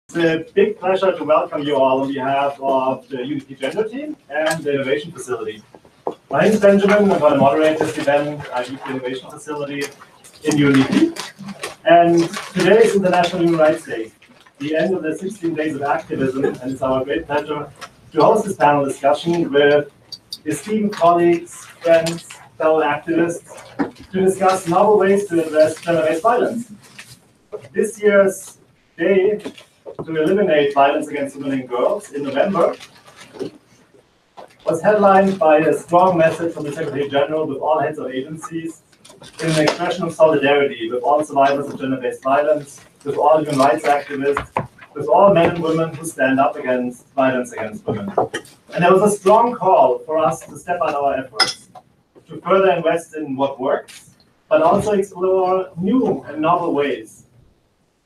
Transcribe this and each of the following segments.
It's a big pleasure to welcome you all on behalf of the Unity Gender team and the Innovation Facility. My name is Benjamin. I'm going to moderate this event. I lead the Innovation Facility in Unity. And today is International Human Rights Day, the end of the 16 days of activism, and it's our great pleasure to host this panel discussion with esteemed colleagues, friends, fellow activists to discuss novel ways to address gender-based violence. This year's day to eliminate violence against women and girls in November was headlined by a strong message from the Secretary General with all heads of agencies in an expression of solidarity with all survivors of gender-based violence, with all human rights activists, with all men and women who stand up against violence against women. And there was a strong call for us to step up our efforts, to further invest in what works, but also explore new and novel ways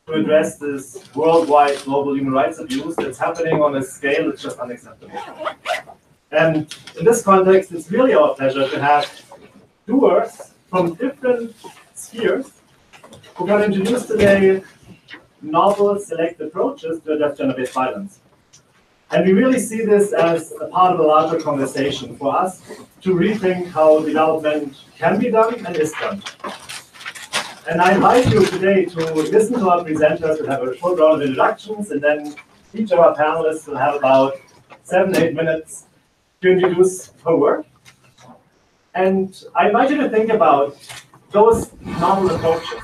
to address this worldwide global human rights abuse that's happening on a scale that's just unacceptable. And in this context, it's really our pleasure to have doers from different spheres who can introduce today novel select approaches to address gender-based violence. And we really see this as a part of a larger conversation for us to rethink how development can be done and is done. And I invite you today to listen to our presenters. We'll have a short round of introductions, and then each of our panelists will have about 7-8 minutes to introduce her work. And I invite you to think about those novel approaches.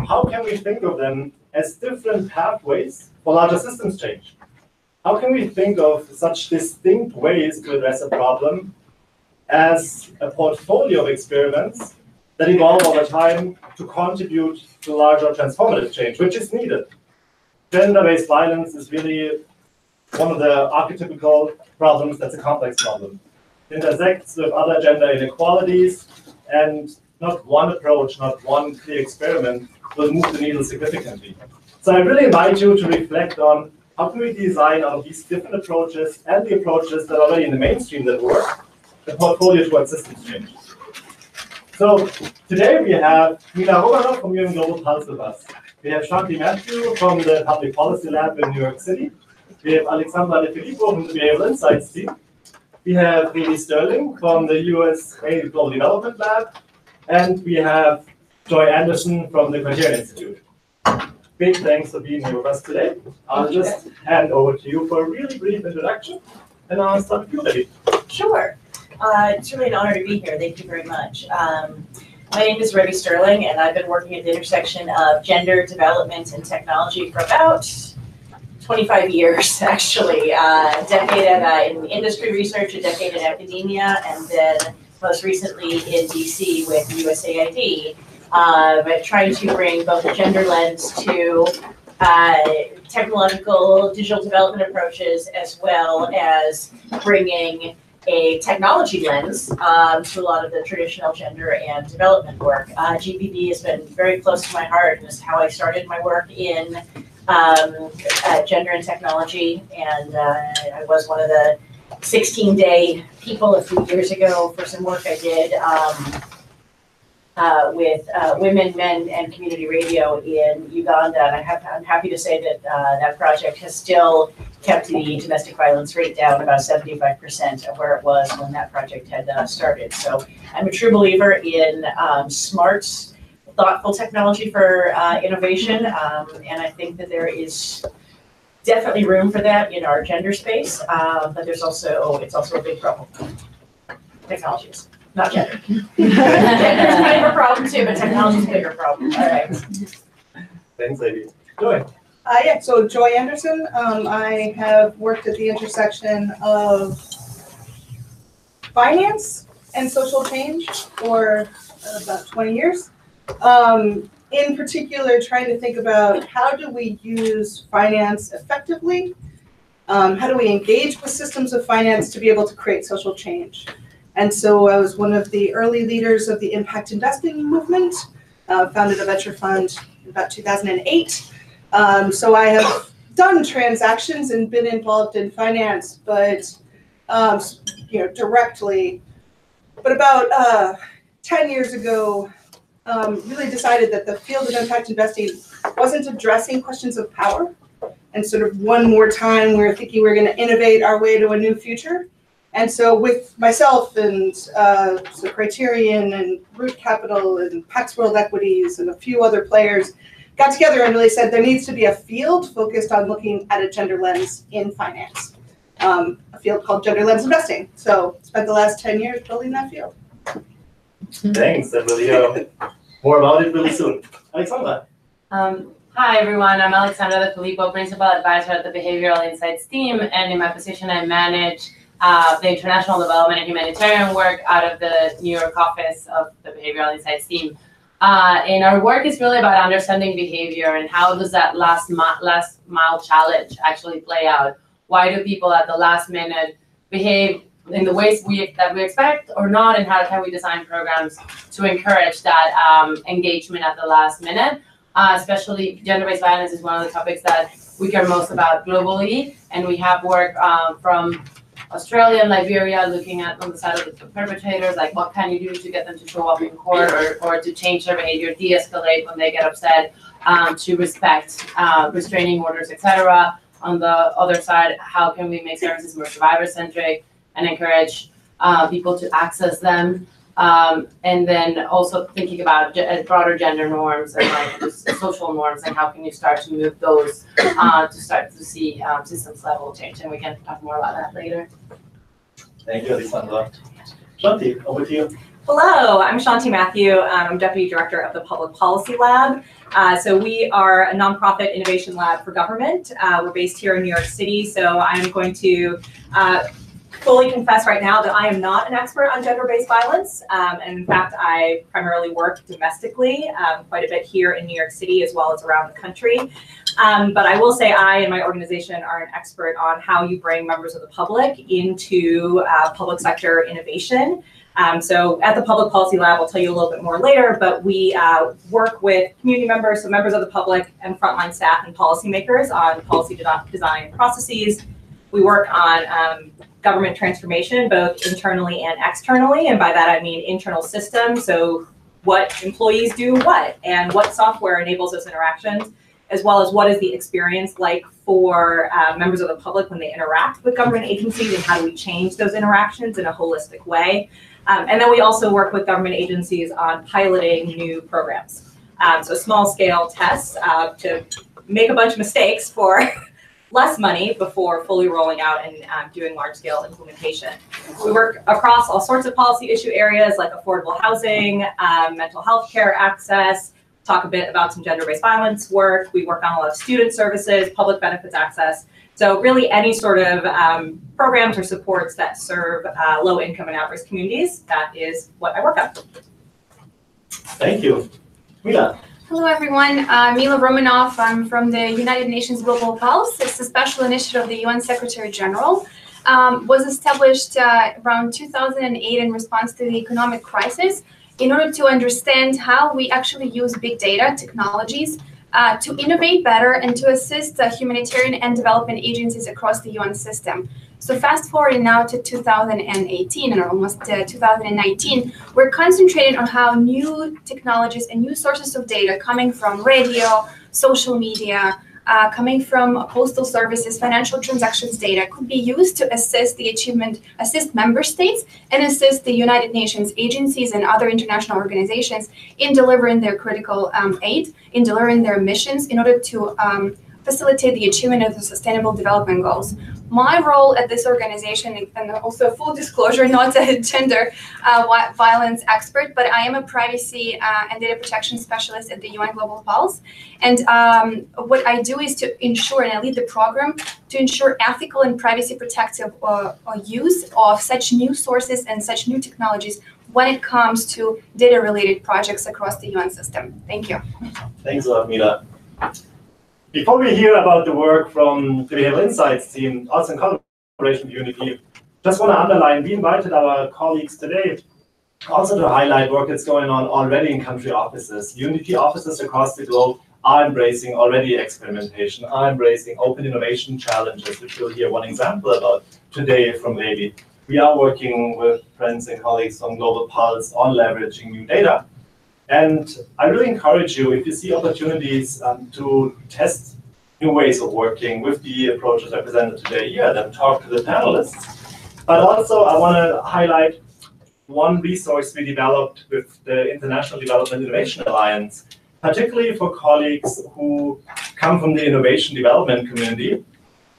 How can we think of them as different pathways for larger systems change? How can we think of such distinct ways to address a problem as a portfolio of experiments that evolve over time to contribute to larger transformative change, which is needed? Gender-based violence is really one of the archetypical problems that's a complex problem. It intersects with other gender inequalities, and not one approach, not one clear experiment will move the needle significantly. So I really invite you to reflect on how can we design out of these different approaches and the approaches that are already in the mainstream that work, the portfolio towards systems change. So today we have Nina Romanov from UN Global Pulse with us. We have Shanti Matthew from the Public Policy Lab in New York City. We have Alexandra De Filippo from the Behavioral Insights team. We have Haley Sterling from the US Global Development Lab. And we have Joy Anderson from the Criterion Institute. Big thanks for being here with us today. I'll just hand over to you for a really brief introduction, and I'll start with you, Haley. Sure. It's really an honor to be here. Thank you very much. My name is Weve Sterling, and I've been working at the intersection of gender development and technology for about 25 years, actually. A decade in industry research, a decade in academia, and then most recently in DC with USAID, trying to bring both a gender lens to technological digital development approaches, as well as bringing a technology lens to a lot of the traditional gender and development work. GPD has been very close to my heart, and is how I started my work in gender and technology, and I was one of the 16-day people a few years ago for some work I did with women, men, and community radio in Uganda. And I'm happy to say that that project has still kept the domestic violence rate down about 75% of where it was when that project had started. So I'm a true believer in smart, thoughtful technology for innovation, and I think that there is definitely room for that in our gender space, but it's also a big problem. Technologies, not gender. Gender's kind of a problem too, but technology's a bigger problem. All right. Thanks, Haley. Joy. Yeah, so Joy Anderson. I have worked at the intersection of finance and social change for about 20 years. In particular, trying to think about how do we use finance effectively? How do we engage with systems of finance to be able to create social change? And so I was one of the early leaders of the impact investing movement, founded a venture fund in about 2008. So I have done transactions and been involved in finance, but directly. But about 10 years ago, really decided that the field of impact investing wasn't addressing questions of power. And sort of one more time, we're thinking we're going to innovate our way to a new future. And so with myself and so Criterion and Root Capital and Pax World Equities and a few other players got together and really said there needs to be a field focused on looking at a gender lens in finance, a field called gender lens investing. So spent the last 10 years building that field. Thanks, and we'll hear more about it really soon. Alexandra. Hi everyone, I'm Alexandra De Filippo, Principal Advisor at the Behavioral Insights team, and in my position I manage the international development and humanitarian work out of the New York office of the Behavioral Insights team. And our work is really about understanding behavior and how does that last mile challenge actually play out. Why do people at the last minute behave in the ways that we expect or not, and how can we design programs to encourage that engagement at the last minute? Especially gender-based violence is one of the topics that we care most about globally, and we have work from Australia and Liberia looking at on the side of the perpetrators, like what can you do to get them to show up in court or to change their behavior, de-escalate when they get upset, to respect restraining orders, etc. On the other side, how can we make services more survivor-centric and encourage people to access them? And then also thinking about broader gender norms and like just social norms, and how can you start to move those to start to see systems level change, and we can talk more about that later. Thank you, Alexandra. Shanti, over to you. Hello, I'm Shanti Matthew. I'm Deputy Director of the Public Policy Lab. So we are a nonprofit innovation lab for government. We're based here in New York City, so I'm going to fully confess right now that I am not an expert on gender-based violence. And in fact, I primarily work domestically, quite a bit here in New York City as well as around the country. But I will say I and my organization are an expert on how you bring members of the public into public sector innovation. So at the Public Policy Lab, I'll tell you a little bit more later, but we work with community members, so members of the public and frontline staff and policymakers on policy design processes. We work on government transformation, both internally and externally. And by that, I mean internal systems. So what employees do what, and what software enables those interactions, as well as what is the experience like for members of the public when they interact with government agencies, and how do we change those interactions in a holistic way. And then we also work with government agencies on piloting new programs. So small scale tests to make a bunch of mistakes for less money before fully rolling out and doing large-scale implementation. We work across all sorts of policy issue areas like affordable housing, mental health care access, talk a bit about some gender-based violence work. We work on a lot of student services, public benefits access. So really any sort of programs or supports that serve low-income and at-risk communities, that is what I work on. Thank you. Mila. Hello, everyone. Mila Romanov. I'm from the United Nations Global Pulse. It's a special initiative of the UN Secretary General. Was established around 2008 in response to the economic crisis in order to understand how we actually use big data technologies to innovate better and to assist humanitarian and development agencies across the UN system. So fast forwarding now to 2018 and almost 2019, we're concentrating on how new technologies and new sources of data coming from radio, social media, coming from postal services, financial transactions data could be used to assist member states and assist the United Nations agencies and other international organizations in delivering their critical aid, in delivering their missions in order to facilitate the achievement of the Sustainable Development Goals. My role at this organization, and also full disclosure, not a gender violence expert, but I am a privacy and data protection specialist at the UN Global Pulse. And what I do is to ensure, and I lead the program, to ensure ethical and privacy protective use of such new sources and such new technologies when it comes to data-related projects across the UN system. Thank you. Thanks a lot, Mila. Before we hear about the work from the Behavioral Insights team, also in collaboration with Unity, just want to underline, we invited our colleagues today also to highlight work that's going on already in country offices. Unity offices across the globe are embracing already experimentation, are embracing open innovation challenges, which we'll hear one example about today from Weve. We are working with friends and colleagues from Global Pulse on leveraging new data. And I really encourage you, if you see opportunities to test new ways of working with the approaches I presented today here, then talk to the panelists. But also I want to highlight one resource we developed with the International Development Innovation Alliance, particularly for colleagues who come from the innovation development community,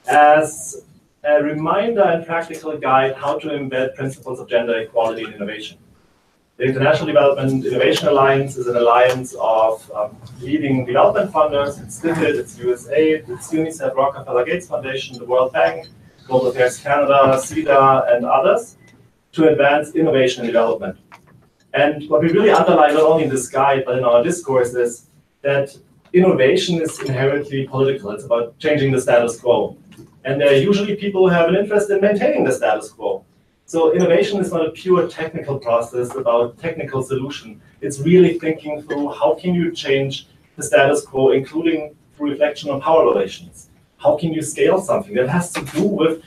as a reminder and practical guide how to embed principles of gender equality in innovation. The International Development Innovation Alliance is an alliance of leading development funders. It's DFID, it's USAID, it's UNICEF, Rockefeller Gates Foundation, the World Bank, Global Affairs Canada, CEDA, and others, to advance innovation and development. And what we really underline, not only in this guide, but in our discourse, is that innovation is inherently political. It's about changing the status quo. And there are usually people who have an interest in maintaining the status quo. So innovation is not a pure technical process about technical solution. It's really thinking through how can you change the status quo, including through reflection on power relations. How can you scale something that has to do with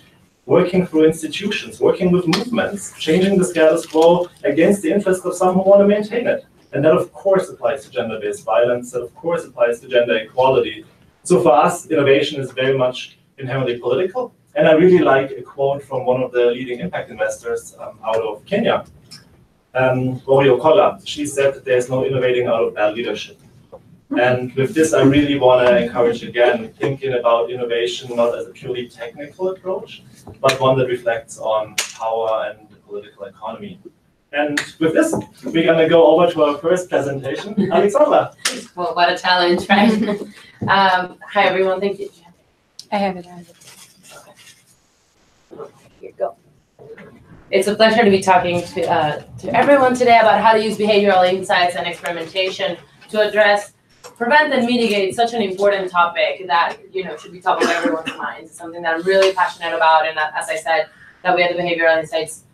working through institutions, working with movements, changing the status quo against the interest of some who want to maintain it. And that, of course, applies to gender-based violence. That, of course, applies to gender equality. So for us, innovation is very much inherently political. And I really like a quote from one of the leading impact investors out of Kenya, Rorio Kolla. She said that there's no innovating out of bad leadership. And with this, I really want to encourage, again, thinking about innovation not as a purely technical approach, but one that reflects on power and the political economy. And with this, we're going to go over to our first presentation. Alexandra. Well, what a challenge, right? Hi, everyone. Thank you. I have it. Here you go. It's a pleasure to be talking to everyone today about how to use behavioral insights and experimentation to address, prevent, and mitigate such an important topic that should be top of everyone's minds. It's something that I'm really passionate about, and as I said, that we at the Behavioral Insights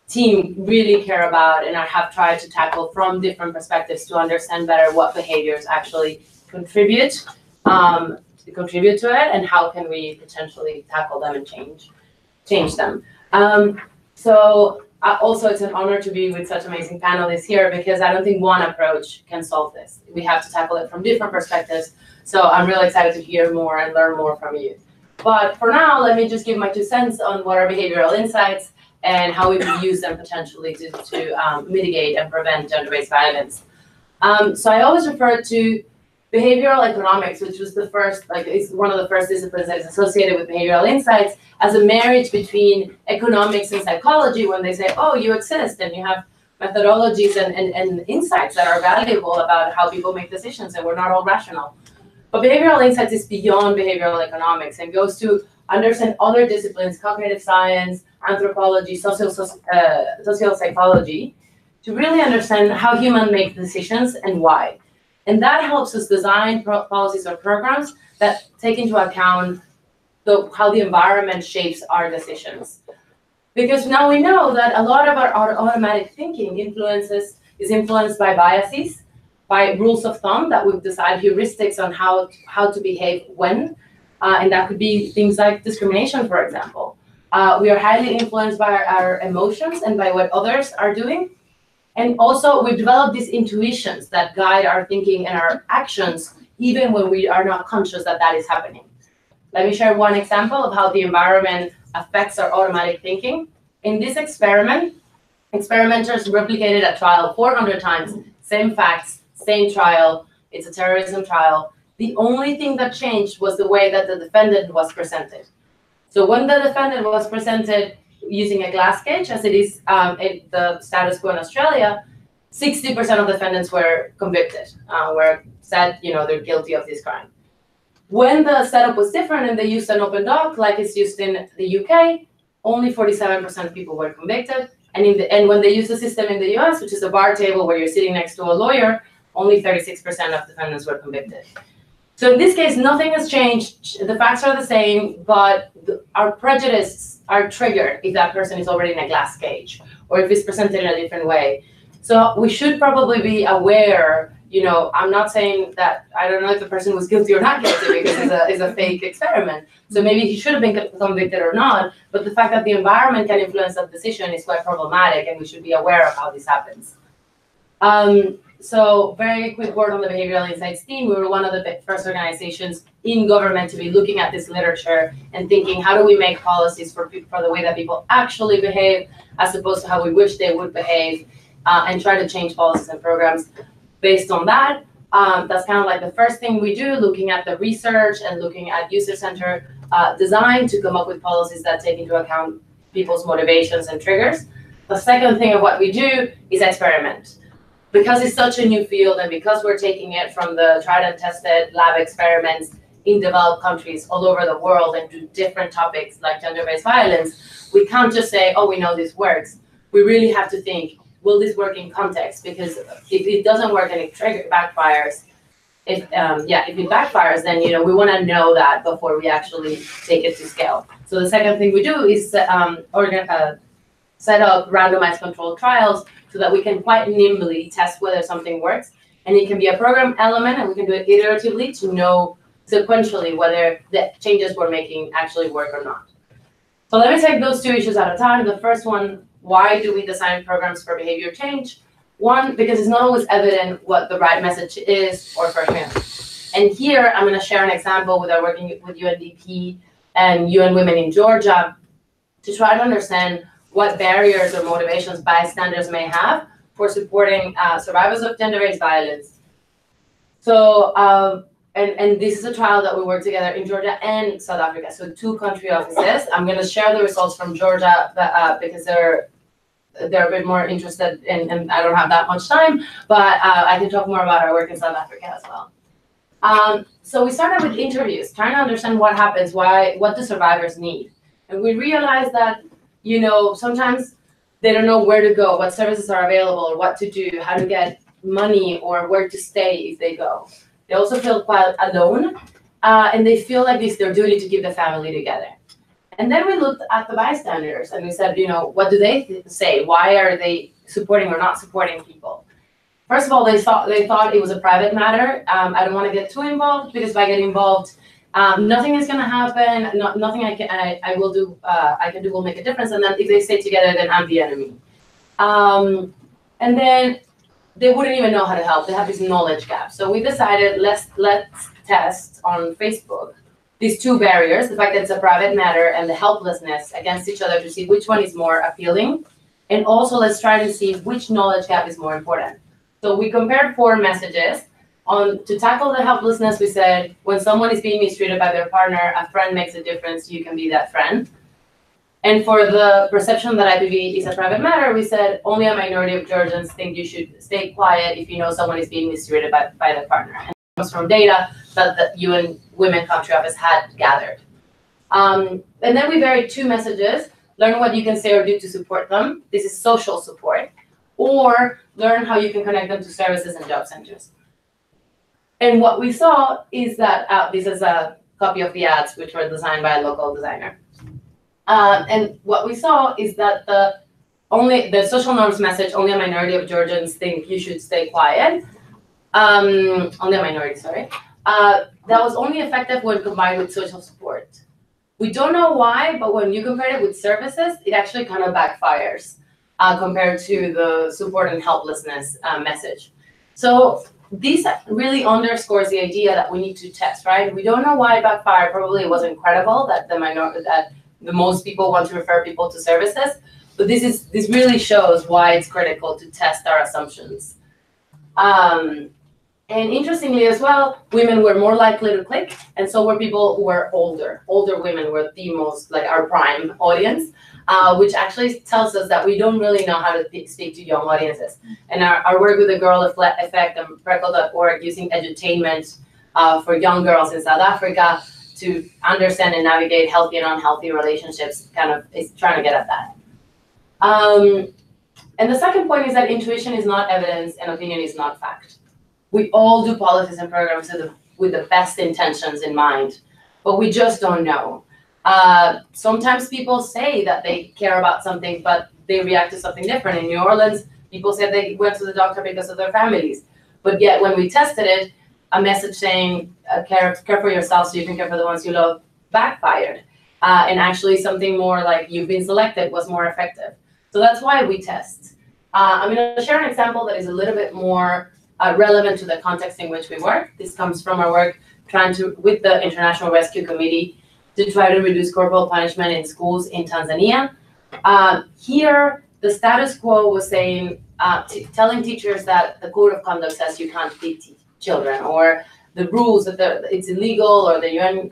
team really care about and have tried to tackle from different perspectives to understand better what behaviors actually contribute to it, and how can we potentially tackle them and change them. Also, it's an honor to be with such amazing panelists here, because I don't think one approach can solve this. We have to tackle it from different perspectives. So I'm really excited to hear more and learn more from you. But for now, let me just give my 2 cents on what are behavioral insights and how we can use them potentially to mitigate and prevent gender-based violence. So I always refer to behavioral economics, which was the first, is one of the first disciplines that is associated with behavioral insights, as a marriage between economics and psychology, when they say, oh, you exist and you have methodologies and insights that are valuable about how people make decisions, and we're not all rational. But behavioral insights is beyond behavioral economics and goes to understand other disciplines, cognitive science, anthropology, social psychology, to really understand how humans make decisions and why. And that helps us design policies or programs that take into account how the environment shapes our decisions. Because now we know that a lot of our automatic thinking is influenced by biases, by rules of thumb that we've decided, heuristics on how to behave when, and that could be things like discrimination, for example. We are highly influenced by our emotions and by what others are doing. And also, we've developed these intuitions that guide our thinking and our actions, even when we are not conscious that that is happening. Let me share one example of how the environment affects our automatic thinking. In this experiment, experimenters replicated a trial 400 times, same facts, same trial. It's a terrorism trial. The only thing that changed was the way that the defendant was presented. So when the defendant was presented using a glass cage, as it is in the status quo in Australia, 60% of defendants were convicted, were said, they're guilty of this crime. When the setup was different and they used an open dock, like it's used in the UK, only 47% of people were convicted. And when they used the system in the US, which is a bar table where you're sitting next to a lawyer, only 36% of defendants were convicted. So in this case, nothing has changed. The facts are the same, but our prejudices are triggered if that person is already in a glass cage or if it's presented in a different way. So we should probably be aware, I'm not saying that, I don't know if the person was guilty or not guilty because it's a fake experiment. So maybe he should have been convicted or not, but the fact that the environment can influence that decision is quite problematic, and we should be aware of how this happens. So very quick word on the behavioral insights team. We were one of the first organizations in government to be looking at this literature and thinking, how do we make policies for the way that people actually behave, as opposed to how we wish they would behave, and try to change policies and programs based on that. That's kind of like the first thing we do, looking at the research and looking at user-centered design to come up with policies that take into account people's motivations and triggers. The second thing of what we do is experiment. Because it's such a new field and because we're taking it from the tried and tested lab experiments in developed countries all over the world and do different topics like gender-based violence, we can't just say, oh, we know this works. We really have to think, will this work in context? Because if it doesn't work and it backfires, if it backfires, then we want to know that before we actually take it to scale. So the second thing we do is set up randomized controlled trials so that we can quite nimbly test whether something works. And it can be a program element, and we can do it iteratively to know sequentially whether the changes we're making actually work or not. So let me take those two issues at a time. The first one, why do we design programs for behavior change? One, because it's not always evident what the right message is or for whom. And here, I'm going to share an example with our working with UNDP and UN Women in Georgia to try to understand what barriers or motivations bystanders may have for supporting survivors of gender-based violence. So, and this is a trial that we work together in Georgia and South Africa, so 2 country offices. I'm going to share the results from Georgia because they're a bit more interested in, and I don't have that much time, but I can talk more about our work in South Africa as well. So we started with interviews, trying to understand what happens, what do survivors need? And we realized that sometimes they don't know where to go, what services are available, or what to do, how to get money, or where to stay if they go. They also feel quite alone, and they feel like it's their duty to keep the family together. And then we looked at the bystanders, and we said, what do they say? Why are they supporting or not supporting people? First of all, they thought it was a private matter. I don't want to get too involved, because if I get involved, nothing is going to happen. Nothing I can do will make a difference. And then if they stay together, then I'm the enemy. And then they wouldn't even know how to help. They have this knowledge gap. So we decided let's test on Facebook these 2 barriers: the fact that it's a private matter and the helplessness against each other, to see which one is more appealing. And also let's try to see which knowledge gap is more important. So we compared 4 messages. To tackle the helplessness, we said, when someone is being mistreated by their partner, a friend makes a difference, you can be that friend. And for the perception that IPV is a private matter, we said, only a minority of Georgians think you should stay quiet if you know someone is being mistreated by their partner. And it comes from data that the UN Women Country Office had gathered. And then we varied 2 messages: learn what you can say or do to support them. This is social support. Or learn how you can connect them to services and job centers. And what we saw is that, this is a copy of the ads, which were designed by a local designer. And what we saw is that the social norms message, only a minority of Georgians think you should stay quiet. Only a minority, sorry. That was only effective when combined with social support. We don't know why, but when you compare it with services, it actually kind of backfires compared to the support and helplessness message. So this really underscores the idea that we need to test, right? We don't know why it backfired. Probably it was incredible that the most people want to refer people to services, but this really shows why it's critical to test our assumptions. And interestingly as well, women were more likely to click, and so were people who were older. Older women were the most, like, our prime audience, which actually tells us that we don't really know how to speak to young audiences. And our work with the Girl Effect and Freckle.org, using edutainment for young girls in South Africa to understand and navigate healthy and unhealthy relationships, kind of is trying to get at that. And the second point is that intuition is not evidence and opinion is not fact. We all do policies and programs with the best intentions in mind, but we just don't know. Sometimes people say that they care about something, but they react to something different. In New Orleans, people said they went to the doctor because of their families. But yet when we tested it, a message saying, care for yourself so you can care for the ones you love, backfired. And actually something more like, you've been selected, was more effective. So that's why we test. I'm going to share an example that is a little bit more relevant to the context in which we work. This comes from our work with the International Rescue Committee to try to reduce corporal punishment in schools in Tanzania. Here, the status quo was saying, telling teachers that the code of conduct says you can't beat children, or the rules that it's illegal, or the UN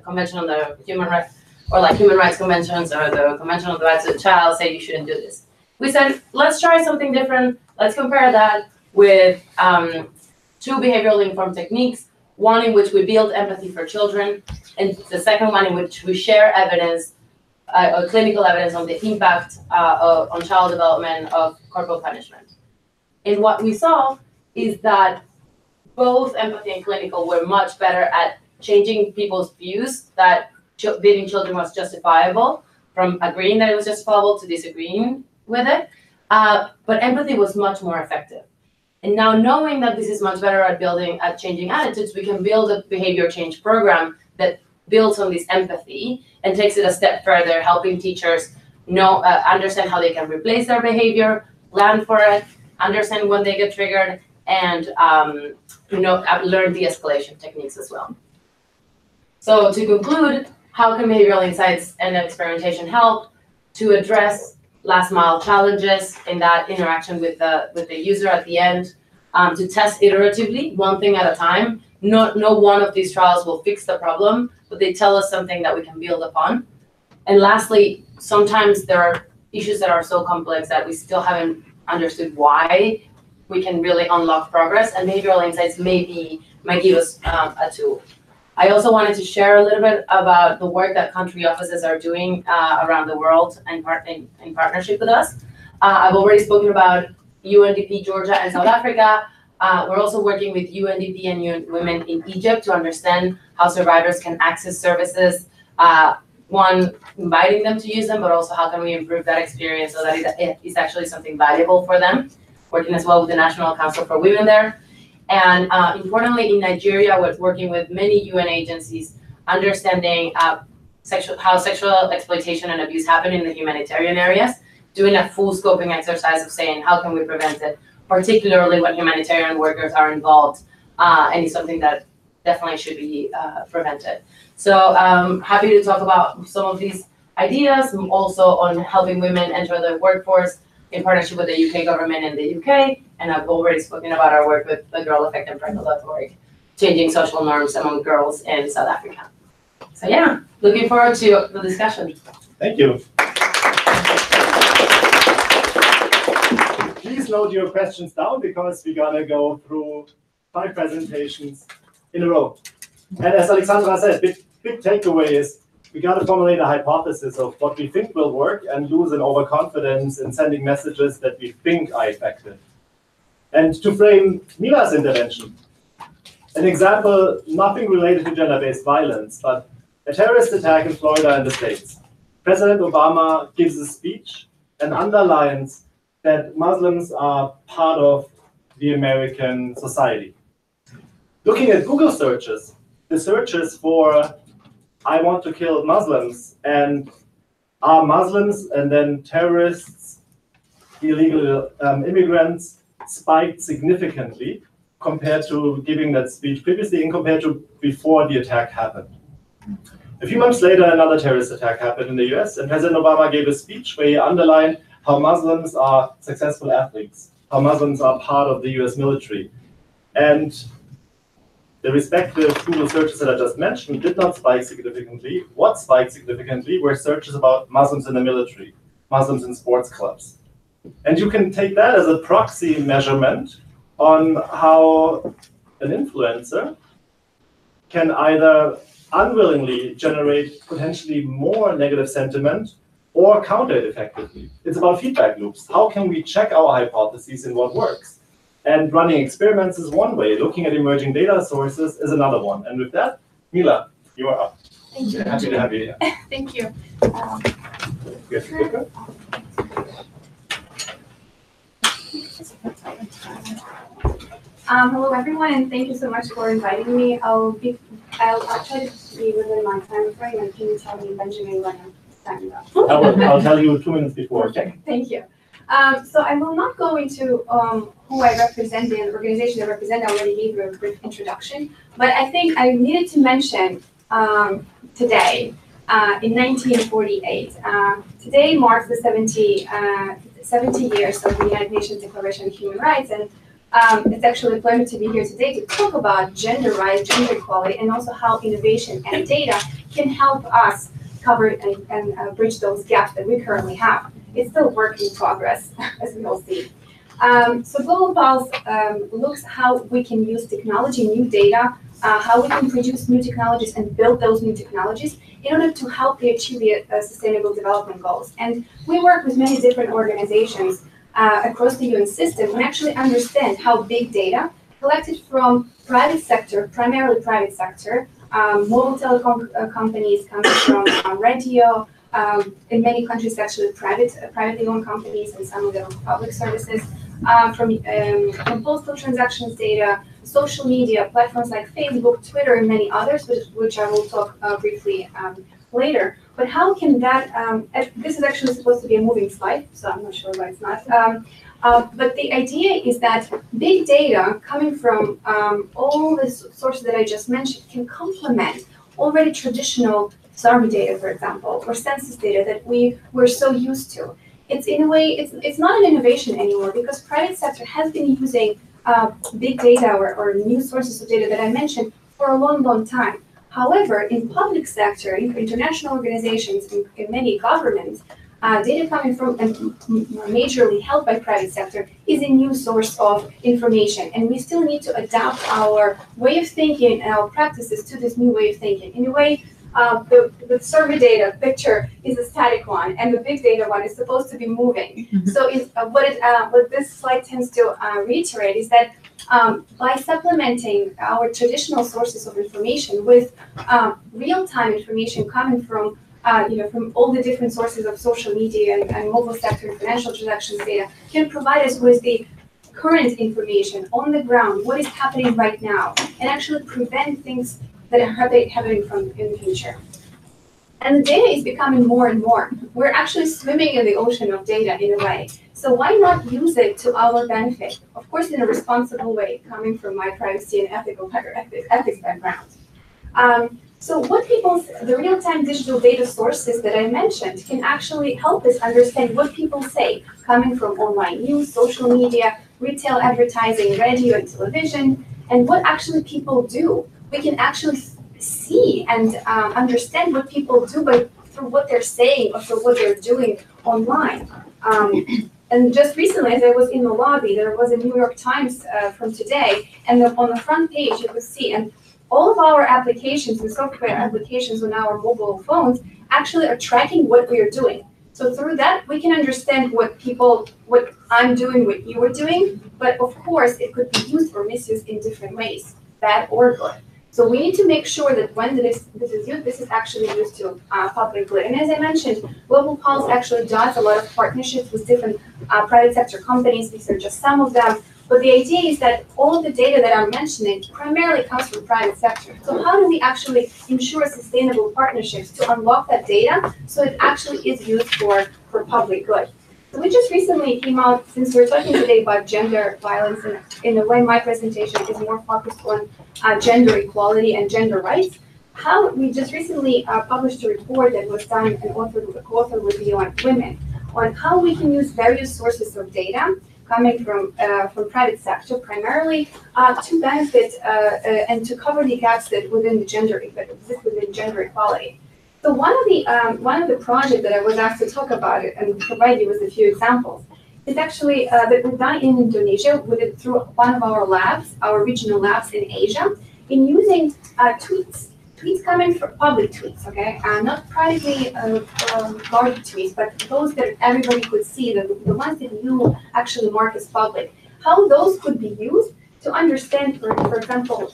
Convention on the Human Rights, or like Human Rights Conventions, or the Convention on the Rights of the Child say you shouldn't do this. We said, let's try something different. Let's compare that with 2 behaviorally informed techniques, one in which we build empathy for children, and the second one in which we share evidence, or clinical evidence on the impact on child development of corporal punishment. And what we saw is that both empathy and clinical were much better at changing people's views that beating children was justifiable, from agreeing that it was justifiable to disagreeing with it. But empathy was much more effective. And now, knowing that this is much better at changing attitudes, we can build a behavior change program that builds on this empathy and takes it a step further, helping teachers understand how they can replace their behavior, plan for it, understand when they get triggered, and learn de-escalation techniques as well. So to conclude, how can behavioral insights and experimentation help to address last mile challenges in that interaction with the user at the end, to test iteratively, one thing at a time. No one of these trials will fix the problem, but they tell us something that we can build upon. And lastly, sometimes there are issues that are so complex that we still haven't understood why we can really unlock progress, and behavioral insights might give us a tool. I also wanted to share a little bit about the work that country offices are doing around the world in partnership with us. I've already spoken about UNDP Georgia and South Africa. We're also working with UNDP and UN Women in Egypt to understand how survivors can access services. One, inviting them to use them, but also how can we improve that experience so that it is actually something valuable for them. Working as well with the National Council for Women there. And importantly, in Nigeria, we're working with many UN agencies, understanding how sexual exploitation and abuse happen in the humanitarian areas, doing a full scoping exercise of saying, how can we prevent it, particularly when humanitarian workers are involved, and it's something that definitely should be prevented. So I'm happy to talk about some of these ideas, also on helping women enter the workforce in partnership with the UK government and the UK, and I've already spoken about our work with the Girl Effect and Parental.org, changing social norms among girls in South Africa. So yeah, looking forward to the discussion. Thank you. Please note your questions down, because we're gonna go through 5 presentations in a row. And as Alexandra said, big takeaway is we got to formulate a hypothesis of what we think will work and lose an overconfidence in sending messages that we think are effective. And to frame Mila's intervention, an example, nothing related to gender-based violence, but a terrorist attack in Florida in the States. President Obama gives a speech and underlines that Muslims are part of the American society. Looking at Google searches, the searches for I want to kill Muslims and are Muslims and then terrorists, illegal immigrants spiked significantly compared to giving that speech previously and compared to before the attack happened. A few months later, another terrorist attack happened in the US, and President Obama gave a speech where he underlined how Muslims are successful athletes, how Muslims are part of the US military. And the respective Google searches that I just mentioned did not spike significantly. What spiked significantly were searches about Muslims in the military, Muslims in sports clubs. And you can take that as a proxy measurement on how an influencer can either unwillingly generate potentially more negative sentiment or counter it effectively. It's about feedback loops. How can we check our hypotheses in what works? And running experiments is one way. Looking at emerging data sources is another one. And with that, Mila, you are up. Thank you. Happy to have you here. Thank you. Hello everyone, and thank you so much for inviting me. I'll try to be within my time frame, and can you tell me, Benjamin, when I'm standing up? I'll tell you 2 minutes before. Perfect. Thank you. So I will not go into who I represent, the organization I represent. I already gave you a brief introduction, but I think I needed to mention today, in 1948. Today marks the 70 years of the United Nations Declaration of Human Rights, and it's actually a pleasure to be here today to talk about gender rights, gender equality, and also how innovation and data can help us cover and bridge those gaps that we currently have. It's still work in progress, as we all see. So Global Pulse looks how we can use technology, new data, how we can produce new technologies and build those new technologies in order to help achieve the Sustainable Development Goals. And we work with many different organizations across the UN system and actually understand how big data collected from private sector, primarily private sector, mobile telecom companies coming from radio, in many countries actually privately owned companies and some of them public services, from postal transactions data, social media, platforms like Facebook, Twitter, and many others, which I will talk briefly later. But how can that, this is actually supposed to be a moving slide, so I'm not sure why it's not. But the idea is that big data coming from all the sources that I just mentioned can complement already traditional survey data, for example, or census data that we're so used to. It's in a way, it's not an innovation anymore because private sector has been using big data or new sources of data that I mentioned for a long, long time. However, in public sector, in international organizations, in many governments, data coming from and majorly held by private sector is a new source of information, and we still need to adapt our way of thinking and our practices to this new way of thinking. In a way, the survey data picture is a static one, and the big data one is supposed to be moving. Mm-hmm. So what this slide tends to reiterate is that by supplementing our traditional sources of information with real-time information coming from from all the different sources of social media and mobile sector and financial transactions data, can provide us with the current information on the ground, what is happening right now, and actually prevent things that are happening in the future. And the data is becoming more and more. We're actually swimming in the ocean of data in a way. So why not use it to our benefit? Of course, in a responsible way, coming from my privacy and ethics background. So the real-time digital data sources that I mentioned can actually help us understand what people say, coming from online news, social media, retail advertising, radio and television, and what actually people do. We can actually see and understand what people do through what they're saying or through what they're doing online. And just recently, as I was in the lobby, there was a New York Times from today, and on the front page you could see, and all of our applications and software applications on our mobile phones actually are tracking what we are doing. So through that, we can understand what I'm doing, what you are doing, but of course, it could be used or misused in different ways, bad or good. So we need to make sure that when this is used, this is actually used to public good. And as I mentioned, Global Pulse actually does a lot of partnerships with different private sector companies. These are just some of them. But the idea is that all of the data that I'm mentioning primarily comes from private sector. So how do we actually ensure sustainable partnerships to unlock that data so it actually is used for public good? So we just recently came out, since we're talking today about gender violence, and in a way my presentation is more focused on gender equality and gender rights, how we just recently published a report that was done and co-authored with the UN Women on how we can use various sources of data coming from private sector primarily to benefit and to cover the gaps that exist within gender equality. So one of the projects that I was asked to talk about it and provide you with a few examples is actually that we've done in Indonesia through one of our labs, our regional labs in Asia, in using tweets coming from public tweets, okay, not privately guarded tweets, but those that everybody could see, the ones that you actually mark as public, how those could be used to understand, for example,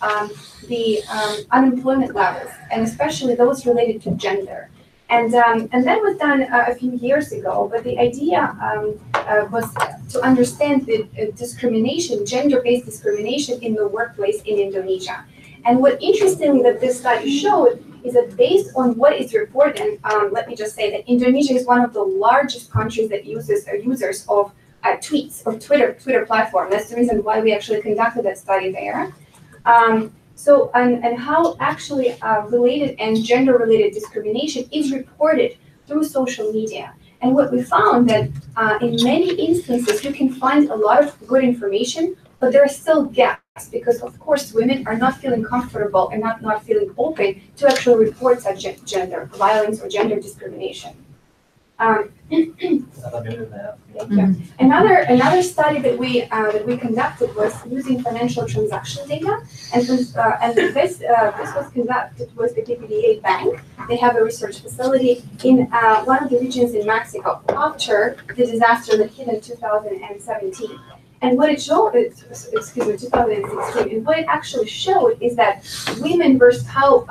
the unemployment levels, and especially those related to gender. And that was done a few years ago, but the idea was to understand the discrimination, gender-based discrimination in the workplace in Indonesia. And what interestingly that this study showed is that based on what is reported, let me just say that Indonesia is one of the largest countries that uses users of tweets or Twitter platform. That's the reason why we actually conducted that study there. And how actually related and gender-related discrimination is reported through social media. And what we found that in many instances, you can find a lot of good information, but there are still gaps because, of course, women are not feeling comfortable and not feeling open to actually report such gender violence or gender discrimination. Thank you. Another study that we conducted was using financial transaction data, and this was conducted with the PPDA Bank. They have a research facility in one of the regions in Mexico after the disaster that hit in 2017. And what it showed, 2016, and what it actually showed is that women versus how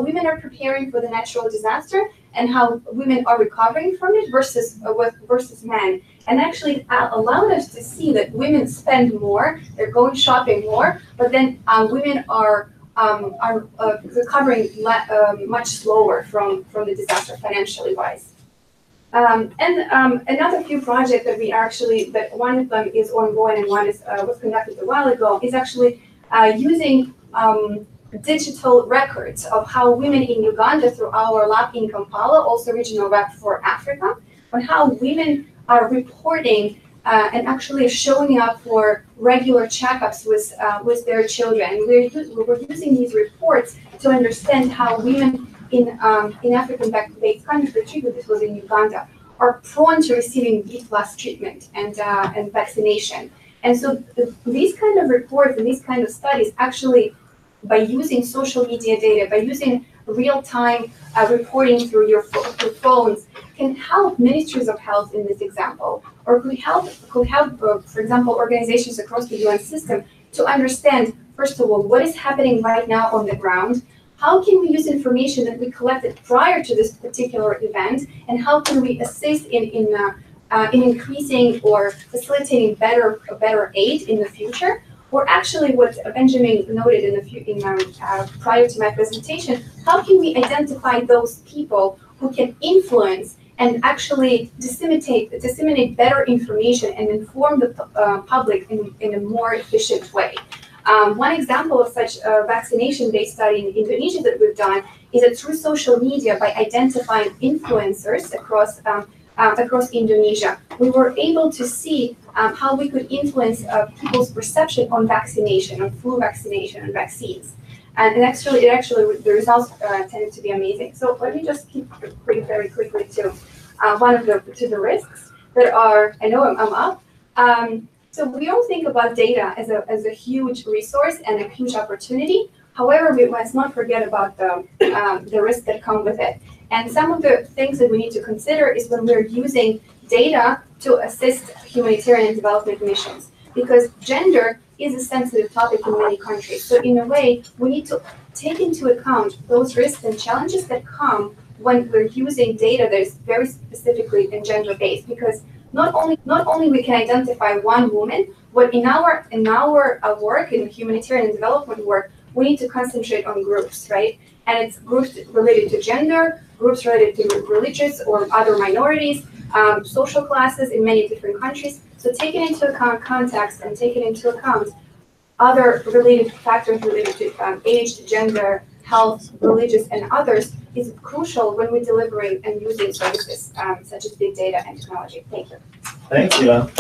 women are preparing for the natural disaster and how women are recovering from it versus men. And actually it allowed us to see that women spend more, they're going shopping more, but then women are recovering much slower from the disaster financially wise. Another few projects that that one of them is ongoing and one was conducted a while ago, is actually using digital records of how women in Uganda through our lab in Kampala, also regional lab for Africa, on how women are reporting and actually showing up for regular checkups with their children. We're using these reports to understand how women in African-based countries, particularly this was in Uganda, are prone to receiving B+ treatment and vaccination. And so these kind of reports and these kind of studies actually, by using social media data, by using real-time reporting through your phones, can help ministries of health in this example, or could help, for example, organizations across the UN system to understand, first of all, what is happening right now on the ground. How can we use information that we collected prior to this particular event, and how can we assist in increasing or facilitating better aid in the future? Or actually, what Benjamin noted prior to my presentation, how can we identify those people who can influence and actually disseminate better information and inform the public in a more efficient way? One example of such a vaccination-based study in Indonesia that we've done is that through social media, by identifying influencers across Indonesia, we were able to see how we could influence people's perception on vaccination, on flu vaccination and vaccines. And actually, the results tended to be amazing. So let me just keep very quickly to the risks that are, I know I'm up. So we all think about data as a huge resource and a huge opportunity. However, we must not forget about the risks that come with it. And some of the things that we need to consider is when we're using data to assist humanitarian development missions, because gender is a sensitive topic in many countries. So in a way, we need to take into account those risks and challenges that come when we're using data that is very specifically and gender-based, because not only we can identify one woman, but in our work, in humanitarian development work, we need to concentrate on groups, right? And it's groups related to gender, groups related to religious or other minorities, social classes in many different countries. So taking into account context and taking into account other related factors related to age, gender, health, religious, and others is crucial when we deliberate and using services such as big data and technology. Thank you. Thanks, Ila.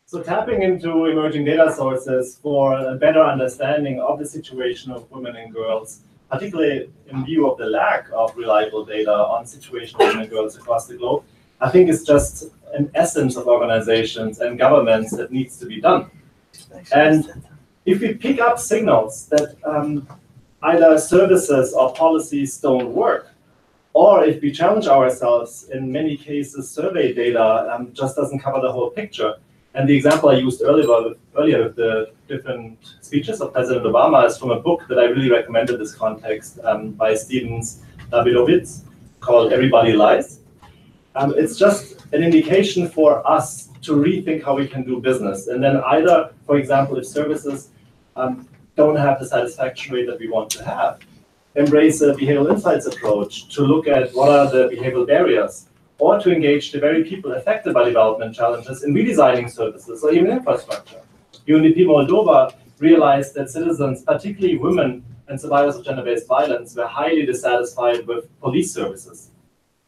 So tapping into emerging data sources for a better understanding of the situation of women and girls, particularly in view of the lack of reliable data on the situation of women and girls across the globe, I think it's just an essence of organizations and governments that needs to be done. And if we pick up signals that either services or policies don't work, or if we challenge ourselves, in many cases, survey data just doesn't cover the whole picture. And the example I used earlier with the different speeches of President Obama is from a book that I really recommend in this context by Stevens Davidovitz called Everybody Lies. It's just an indication for us to rethink how we can do business. And then either, for example, if services don't have the satisfaction rate that we want to have, embrace a behavioral insights approach to look at what are the behavioral barriers, or to engage the very people affected by development challenges in redesigning services or even infrastructure. UNDP Moldova realized that citizens, particularly women and survivors of gender-based violence, were highly dissatisfied with police services,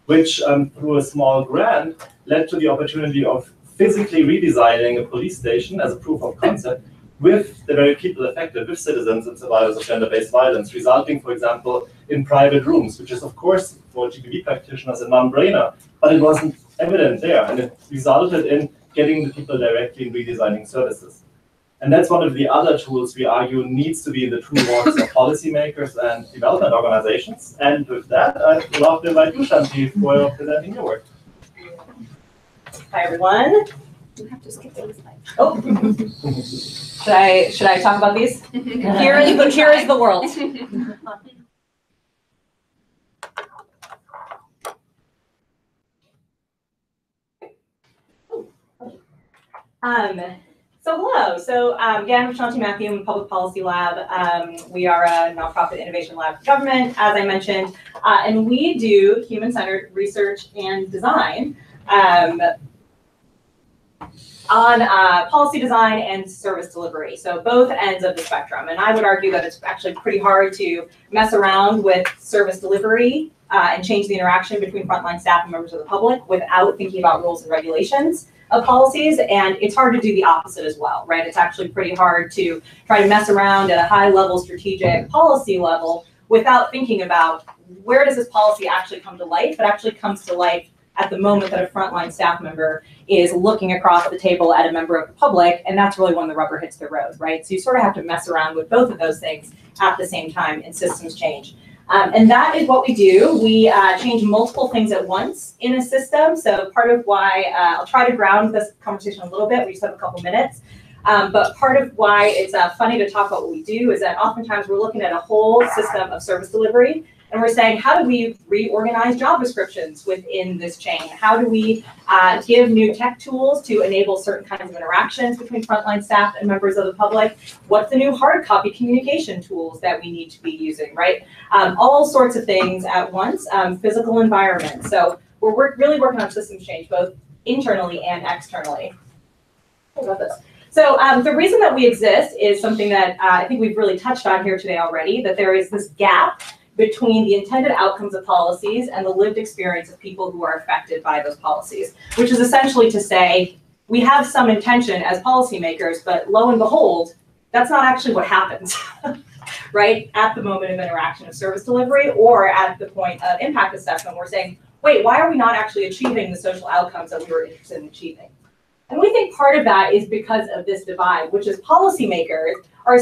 which through a small grant led to the opportunity of physically redesigning a police station as a proof of concept with the very people affected, with citizens and survivors of gender-based violence, resulting, for example, in private rooms, which is, of course, for GBV practitioners a non-brainer, but it wasn't evident there, and it resulted in getting the people directly in redesigning services. And that's one of the other tools we argue needs to be in the toolbox of policymakers and development organizations. And with that, I'd love to invite you, Shanti, for presenting your work. Hi, everyone. You have to skip those slides. Oh, should I talk about these? Here is the world. So hello. So again, I'm Shanti Matthew. I'm a Public Policy Lab. We are a nonprofit innovation lab for government, as I mentioned, and we do human-centered research and design on policy design and service delivery, so both ends of the spectrum. And I would argue that it's actually pretty hard to mess around with service delivery and change the interaction between frontline staff and members of the public without thinking about rules and regulations of policies, and it's hard to do the opposite as well, right? It's actually pretty hard to try to mess around at a high-level strategic policy level without thinking about where does this policy actually come to life. It actually comes to life at the moment that a frontline staff member is looking across the table at a member of the public, and that's really when the rubber hits the road, right? So you sort of have to mess around with both of those things at the same time in systems change. And that is what we do. We change multiple things at once in a system. So part of why, I'll try to ground this conversation a little bit, we just have a couple minutes. But part of why it's funny to talk about what we do is that oftentimes we're looking at a whole system of service delivery, and we're saying, how do we reorganize job descriptions within this chain? How do we give new tech tools to enable certain kinds of interactions between frontline staff and members of the public? What's the new hard copy communication tools that we need to be using, right? All sorts of things at once, physical environment. So we're really working on systems change, both internally and externally. What about this? So the reason that we exist is something that I think we've really touched on here today already, that there is this gap between the intended outcomes of policies and the lived experience of people who are affected by those policies, which is essentially to say, we have some intention as policymakers, but lo and behold, that's not actually what happens, right? At the moment of interaction of service delivery or at the point of impact assessment, we're saying, wait, why are we not actually achieving the social outcomes that we were interested in achieving? And we think part of that is because of this divide, which is policymakers are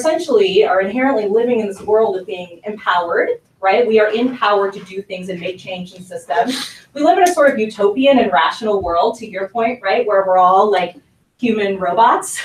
inherently living in this world of being empowered, right? We are empowered to do things and make change in systems. We live in a sort of utopian and rational world, to your point, right? Where we're all like human robots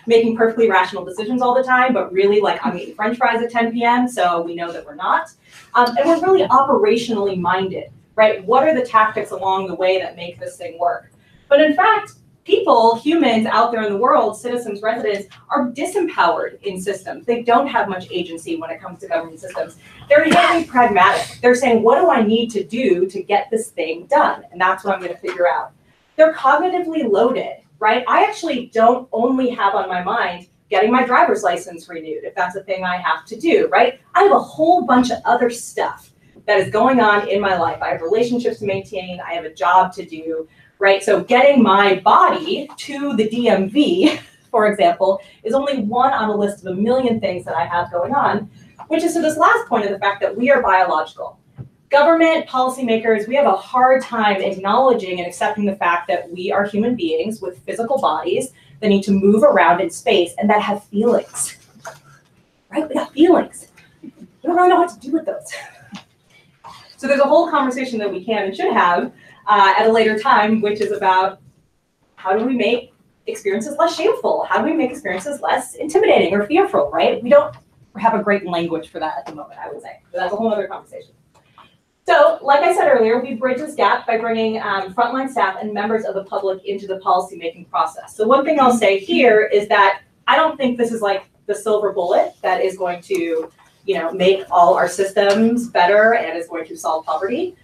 making perfectly rational decisions all the time, but really like I'm eating French fries at 10 p.m., so we know that we're not. And we're really operationally minded, right? What are the tactics along the way that make this thing work? But in fact, people, humans out there in the world, citizens, residents, are disempowered in systems. They don't have much agency when it comes to government systems. They're inherently pragmatic. They're saying, what do I need to do to get this thing done? And that's what I'm going to figure out. They're cognitively loaded, right? I actually don't only have on my mind getting my driver's license renewed, if that's a thing I have to do, right? I have a whole bunch of other stuff that is going on in my life. I have relationships to maintain. I have a job to do. Right, so getting my body to the DMV, for example, is only one on a list of a million things that I have going on, which is to this last point of the fact that we are biological. Government, policymakers, we have a hard time acknowledging and accepting the fact that we are human beings with physical bodies that need to move around in space and that have feelings, right? We got feelings. We don't really know what to do with those. So there's a whole conversation that we can and should have at a later time, which is about how do we make experiences less shameful? How do we make experiences less intimidating or fearful, right? We don't have a great language for that at the moment, I would say. But that's a whole other conversation. So, like I said earlier, we bridge this gap by bringing frontline staff and members of the public into the policymaking process. So one thing I'll say here is that I don't think this is like the silver bullet that is going to, make all our systems better and is going to solve poverty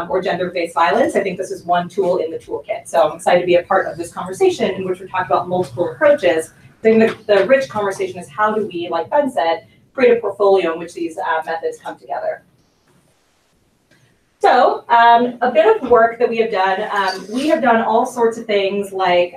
or gender-based violence. I think this is one tool in the toolkit. So I'm excited to be a part of this conversation in which we're talking about multiple approaches. I think the rich conversation is how do we, like Ben said, create a portfolio in which these methods come together. So a bit of work that we have done all sorts of things like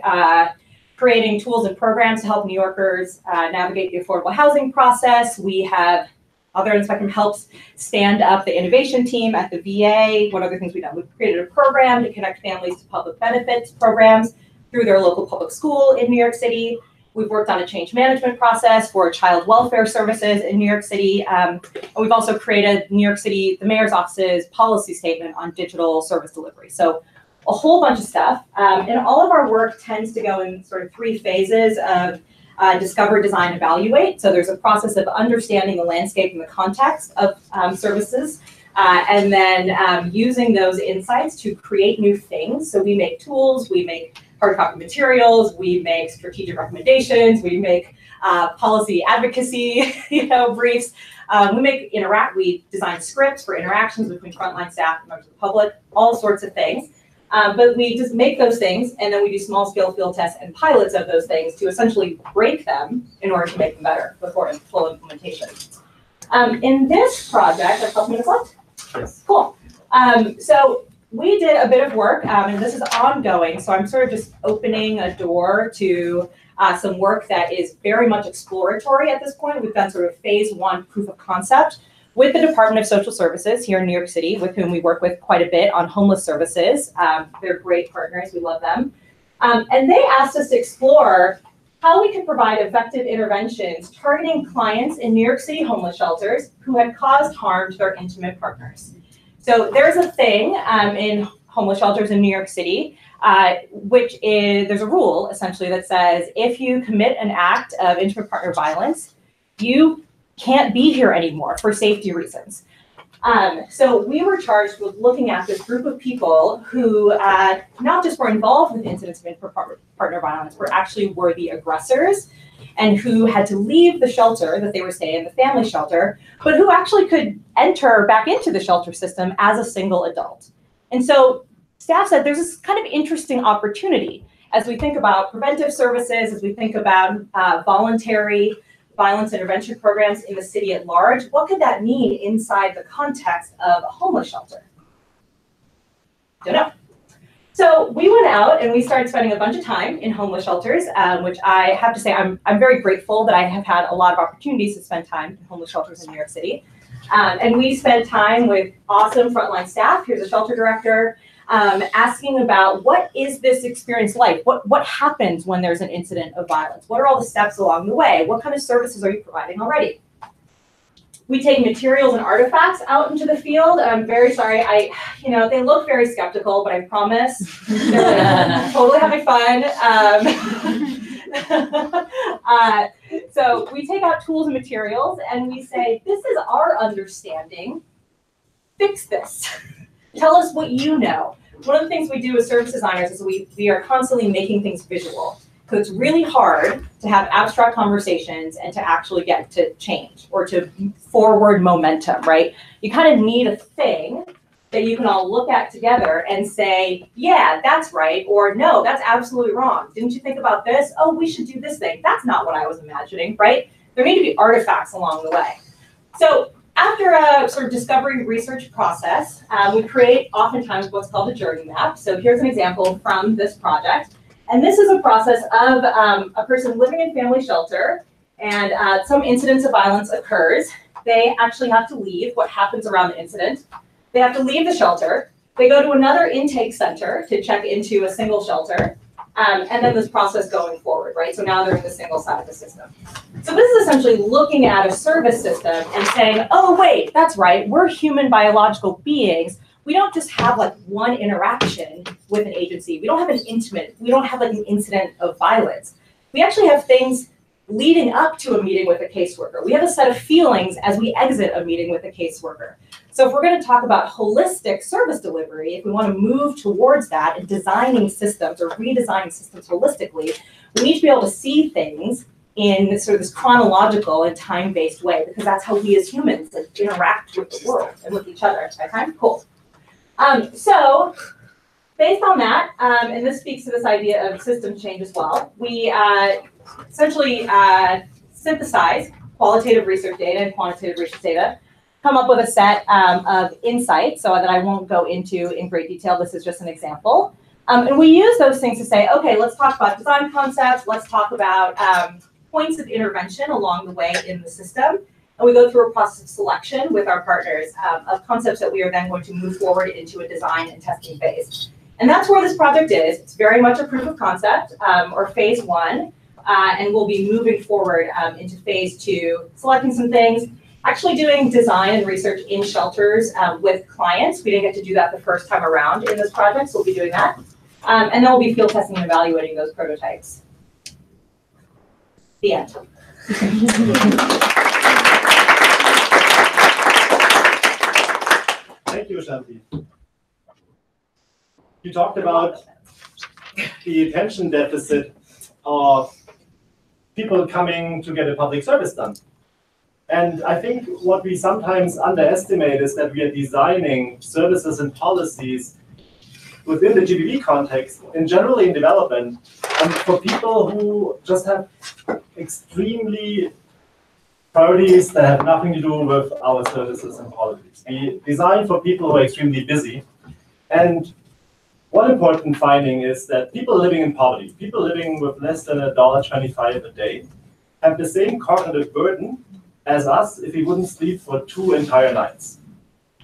creating tools and programs to help New Yorkers navigate the affordable housing process. We have other in spectrum helps stand up the innovation team at the VA. One of the things we've done, we've created a program to connect families to public benefits programs through their local public school in New York City. We've worked on a change management process for child welfare services in New York City. And we've also created New York City, the mayor's office's policy statement on digital service delivery. So a whole bunch of stuff. And all of our work tends to go in sort of 3 phases of discover, design, evaluate. So there's a process of understanding the landscape and the context of services, and then using those insights to create new things. So we make tools, we make hard copy materials, we make strategic recommendations, we make policy advocacy, briefs. We design scripts for interactions between frontline staff and members of the public, all sorts of things. But we just make those things, and then we do small-scale field tests and pilots of those things to essentially break them in order to make them better before full implementation. In this project, a couple minutes left? Yes. Cool. So we did a bit of work, and this is ongoing, so I'm sort of just opening a door to some work that is very much exploratory at this point. We've done sort of phase 1 proof of concept with the Department of Social Services here in New York City, with whom we work with quite a bit on homeless services. They're great partners, we love them. And they asked us to explore how we could provide effective interventions targeting clients in New York City homeless shelters who had caused harm to their intimate partners. So there's a thing in homeless shelters in New York City, which is, there's a rule essentially that says if you commit an act of intimate partner violence, you can't be here anymore for safety reasons. So we were charged with looking at this group of people who not just were involved with incidents of intimate partner violence, but actually were the aggressors and who had to leave the shelter that they were staying in, the family shelter, but who actually could enter back into the shelter system as a single adult. And so staff said there's this kind of interesting opportunity as we think about preventive services, as we think about voluntary violence intervention programs in the city at large. What could that mean inside the context of a homeless shelter? Don't know. So we went out and we started spending a bunch of time in homeless shelters, which I have to say I'm very grateful that I have had a lot of opportunities to spend time in homeless shelters in New York City. And we spent time with awesome frontline staff. Here's a shelter director, asking about what is this experience like? What happens when there's an incident of violence? What are all the steps along the way? What kind of services are you providing already? We take materials and artifacts out into the field. I'm very sorry, they look very skeptical, but I promise they're totally having fun. So we take out tools and materials and we say, this is our understanding, fix this. Tell us what you know. One of the things we do as service designers is we are constantly making things visual, because it's really hard to have abstract conversations and to actually get to change or to forward momentum, right? You kind of need a thing that you can all look at together and say, yeah, that's right, or no, that's absolutely wrong. Didn't you think about this? Oh, we should do this thing. That's not what I was imagining, right? There need to be artifacts along the way. So after a sort of discovery research process, we create oftentimes what's called a journey map. So here's an example from this project. And this is a process of a person living in family shelter, and some incidents of violence occurs. They actually have to leave. What happens around the incident? They have to leave the shelter. They go to another intake center to check into a single shelter. And then this process going forward, right? So now they're in the single side of the system. So this is essentially looking at a service system and saying, oh, wait, that's right. We're human biological beings. We don't just have like one interaction with an agency. We don't have an incident of violence. We actually have things leading up to a meeting with a caseworker. We have a set of feelings as we exit a meeting with a caseworker. So if we're going to talk about holistic service delivery, if we want to move towards that and designing systems or redesigning systems holistically, we need to be able to see things in sort of this chronological and time-based way, because that's how we as humans like, interact with the world and with each other. Okay, cool. So based on that, and this speaks to this idea of system change as well, we essentially synthesize qualitative research data and quantitative research data, come up with a set of insights, so that I won't go into in great detail. This is just an example. And we use those things to say, okay, let's talk about design concepts, let's talk about points of intervention along the way in the system. And we go through a process of selection with our partners of concepts that we are then going to move forward into a design and testing phase. And that's where this project is. It's very much a proof of concept, or phase 1, and we'll be moving forward into phase 2, selecting some things, actually doing design and research in shelters with clients. We didn't get to do that the first time around in this project, so we'll be doing that. And then we'll be field testing and evaluating those prototypes. The end. Thank you, Shanti. You talked about the attention deficit of people coming to get a public service done. And I think what we sometimes underestimate is that we are designing services and policies within the GBV context, and generally in development, for people who just have extremely priorities that have nothing to do with our services and policies. We design for people who are extremely busy. And one important finding is that people living in poverty, people living with less than $1.25 a day, have the same cognitive burden as us if we wouldn't sleep for 2 entire nights.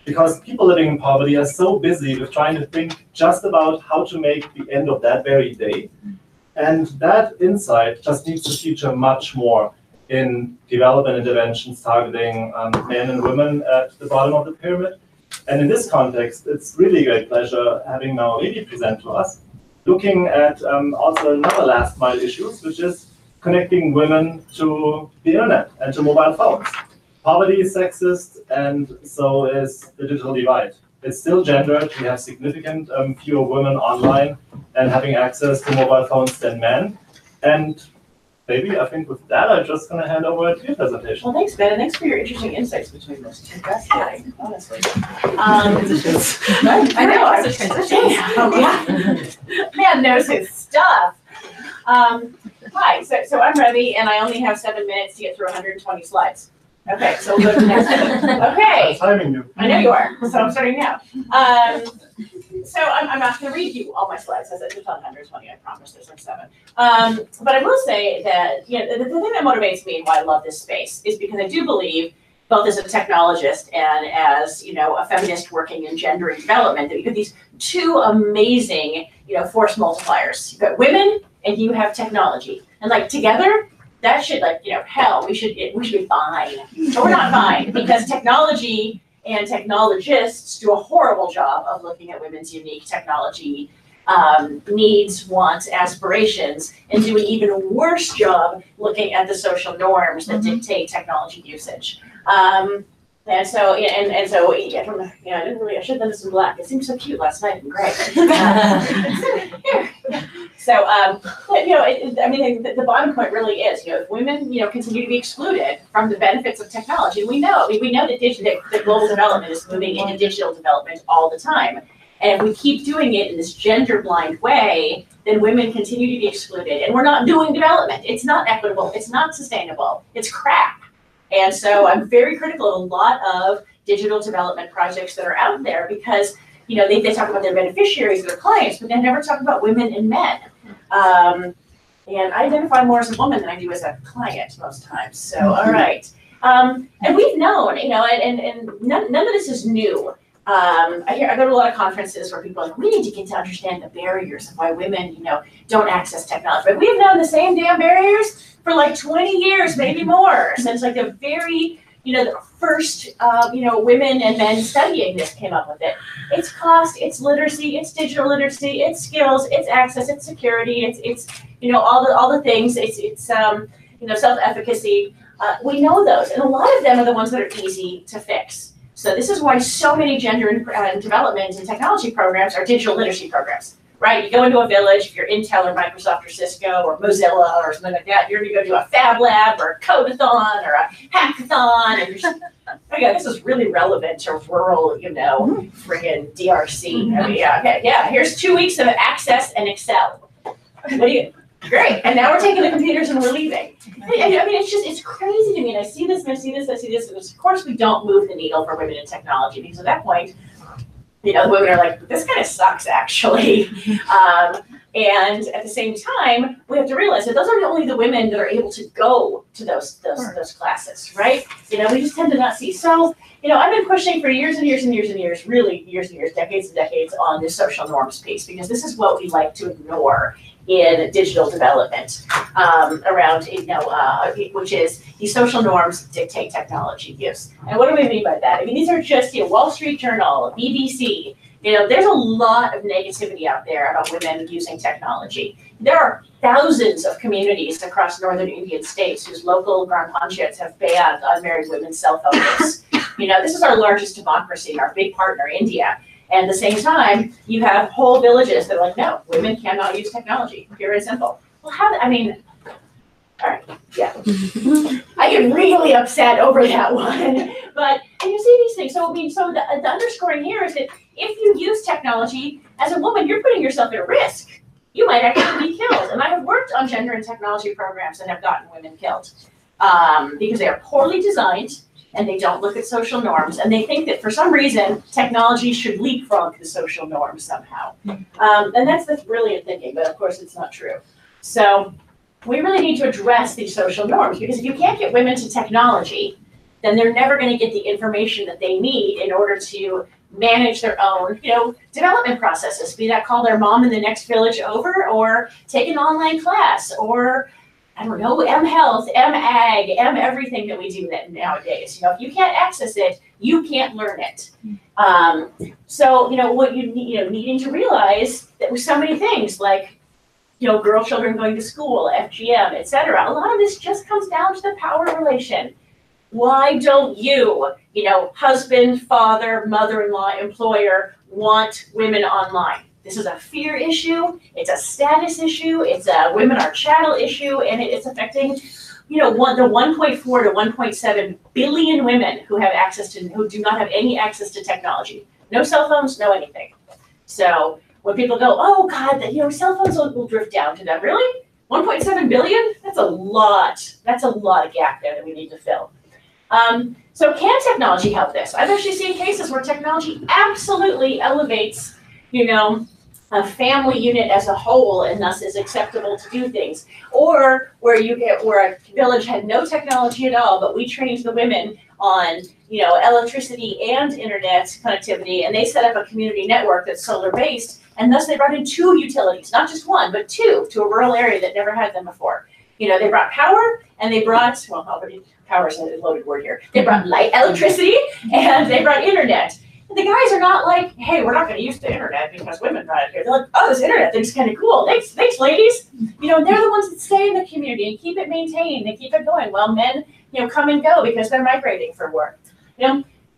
Because people living in poverty are so busy with trying to think just about how to make the end of that very day. And that insight just needs to feature much more in development interventions targeting men and women at the bottom of the pyramid. And in this context, it's really a great pleasure having now Weve present to us, looking at also another last mile issues, which is connecting women to the internet and to mobile phones. Poverty is sexist, and so is the digital divide. It's still gendered. We have significant fewer women online and having access to mobile phones than men. And maybe I think with that, I'm just going to hand over to your presentation. Well, thanks, Ben, and thanks for your interesting insights between those two. Fascinating, honestly. I know, it's a transition. Yeah. Man knows his stuff. Hi, so I'm Weve, and I only have 7 minutes to get through 120 slides. Okay, so we'll go to the next one. Okay. I'm timing you. I know you are, so I'm starting now. So I'm not going to read you all my slides. I said just on 120. I promise there's like 7. But I will say that the thing that motivates me and why I love this space is because I do believe, both as a technologist and as a feminist working in gender and development, that you have these 2 amazing force multipliers. You've got women and you have technology, and like together, that should hell. We should be fine. But we're not fine because technology and technologists do a horrible job of looking at women's unique technology needs, wants, aspirations, and do an even worse job looking at the social norms that dictate technology usage. And so I don't know. I should have done this in black. It seemed so cute last night in gray. So, the bottom point really is, if women, continue to be excluded from the benefits of technology, we know that global development is moving into digital development all the time. And if we keep doing it in this gender-blind way, then women continue to be excluded. And we're not doing development. It's not equitable. It's not sustainable. It's crap. And so I'm very critical of a lot of digital development projects that are out there because, they talk about their beneficiaries, their clients, but they never talk about women and men. And I identify more as a woman than I do as a client most times. So, all right. And we've known, and none of this is new. I go to a lot of conferences where people are like, we need to get to understand the barriers of why women, don't access technology. But we've known the same damn barriers for like 20 years, maybe more, since like the very, the first, women and men studying this came up with it. It's cost, it's literacy, it's digital literacy, it's skills, it's access, it's security, it's all the things. It's self-efficacy. We know those, and a lot of them are the ones that are easy to fix. So this is why so many gender and development and technology programs are digital literacy programs, right? You go into a village, if you're Intel or Microsoft or Cisco or Mozilla or something like that, you're gonna go do a Fab Lab or a Codathon or a Hackathon, and you're just, okay, this is really relevant to rural, friggin' DRC. I mean, here's 2 weeks of Access and Excel. Great, and now we're taking the computers and we're leaving. I mean, it's crazy to me, and I see this, and I see this, and I see this, and of course we don't move the needle for women in technology, because at that point, the women are like, this kind of sucks, actually. And at the same time, we have to realize that those aren't only the women that are able to go to those classes, right? We just tend to not see. So, I've been pushing for years and years and years and years, really years and years, decades and decades on this social norms piece, because this is what we like to ignore in digital development around, which is these social norms dictate technology use. And what do we mean by that? I mean, these are just, Wall Street Journal, BBC. There's a lot of negativity out there about women using technology. There are thousands of communities across northern Indian states whose local Gram Panchayats have banned unmarried women's cell phone use. This is our largest democracy, our big partner, India. And at the same time, you have whole villages that are like, no, women cannot use technology, pure and simple. Well, all right, yeah. I get really upset over that one. But, and you see these things. So, the underscoring here is that if you use technology, as a woman, you're putting yourself at risk. You might actually be killed. And I have worked on gender and technology programs that have gotten women killed because they are poorly designed, and they don't look at social norms, and they think that for some reason technology should leapfrog the social norms somehow. And that's brilliant thinking, but of course it's not true. So we really need to address these social norms, because if you can't get women to technology, then they're never going to get the information that they need in order to manage their own, development processes, be that call their mom in the next village over, or take an online class, or I don't know, M-Health, M-Ag, M-everything that we do that nowadays. If you can't access it, you can't learn it. So, what you needing to realize that with so many things like, girl children going to school, FGM, etc. A lot of this just comes down to the power relation. Why don't you, husband, father, mother-in-law, employer, want women online? This is a fear issue, it's a status issue, it's a women are chattel issue, and it's affecting, the 1.4 to 1.7 billion women who do not have any access to technology. No cell phones, no anything. So when people go, oh God, cell phones will drift down to them. Really? 1.7 billion? That's a lot. That's a lot of gap there that we need to fill. So can technology help this? I've actually seen cases where technology absolutely elevates, a family unit as a whole, and thus is acceptable to do things. Or where a village had no technology at all, but we trained the women on, electricity and internet connectivity, and they set up a community network that's solar based, and thus they brought in 2 utilities, not just 1, but 2, to a rural area that never had them before. They brought power, and they brought, power is a loaded word here. They brought electricity, and they brought internet. And the guys are not like, hey, we're not going to use the internet because women brought it here. They're like, oh, this internet thing's kind of cool. Thanks, ladies. They're the ones that stay in the community and keep it maintained and keep it going while men, come and go because they're migrating for work.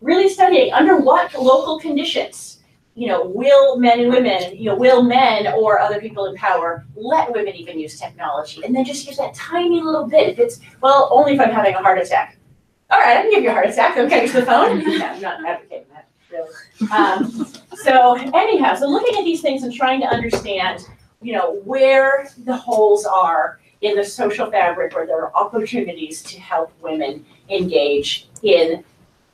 Really studying under what local conditions, will men and women, will men or other people in power let women even use technology? And then just use that tiny little bit. If it's, only if I'm having a heart attack. All right, I can give you a heart attack. I'm connected to the phone. Yeah, I'm not advocating that. So anyhow, so looking at these things and trying to understand, where the holes are in the social fabric where there are opportunities to help women engage in,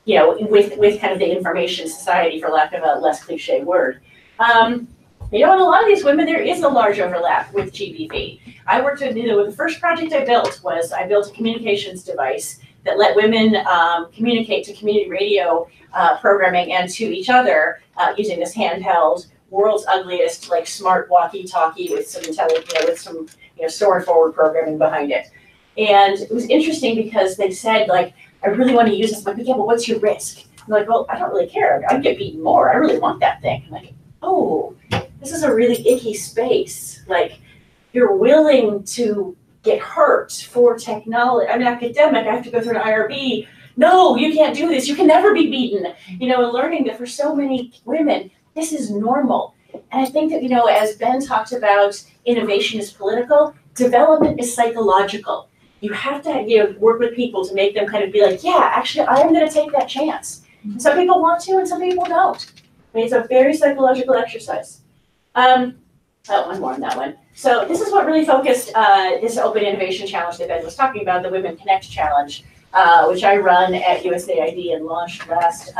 with kind of the information society, for lack of a less cliche word. In a lot of these women, there is a large overlap with GBV. I worked with, the first project I built was I built a communications device that let women communicate to community radio programming and to each other using this handheld, world's ugliest, smart walkie-talkie with some store and forward programming behind it. And it was interesting because they said, I really want to use this. I'm like, yeah, but what's your risk? I'm like, well, I don't really care. I'd get beaten more. I really want that thing. I'm like, oh, this is a really icky space. You're willing to get hurt for technology. I'm an academic, I have to go through an IRB. No, you can't do this, you can never be beaten. And learning that for so many women, this is normal. And I think that, as Ben talked about, innovation is political, development is psychological. You have to, work with people to make them kind of be like, yeah, actually, I am gonna take that chance. And some people want to, and some people don't. I mean, it's a very psychological exercise. One more on that one. So this is what really focused this Open Innovation Challenge that Ben was talking about, the Women Connect Challenge, which I run at USAID and launched last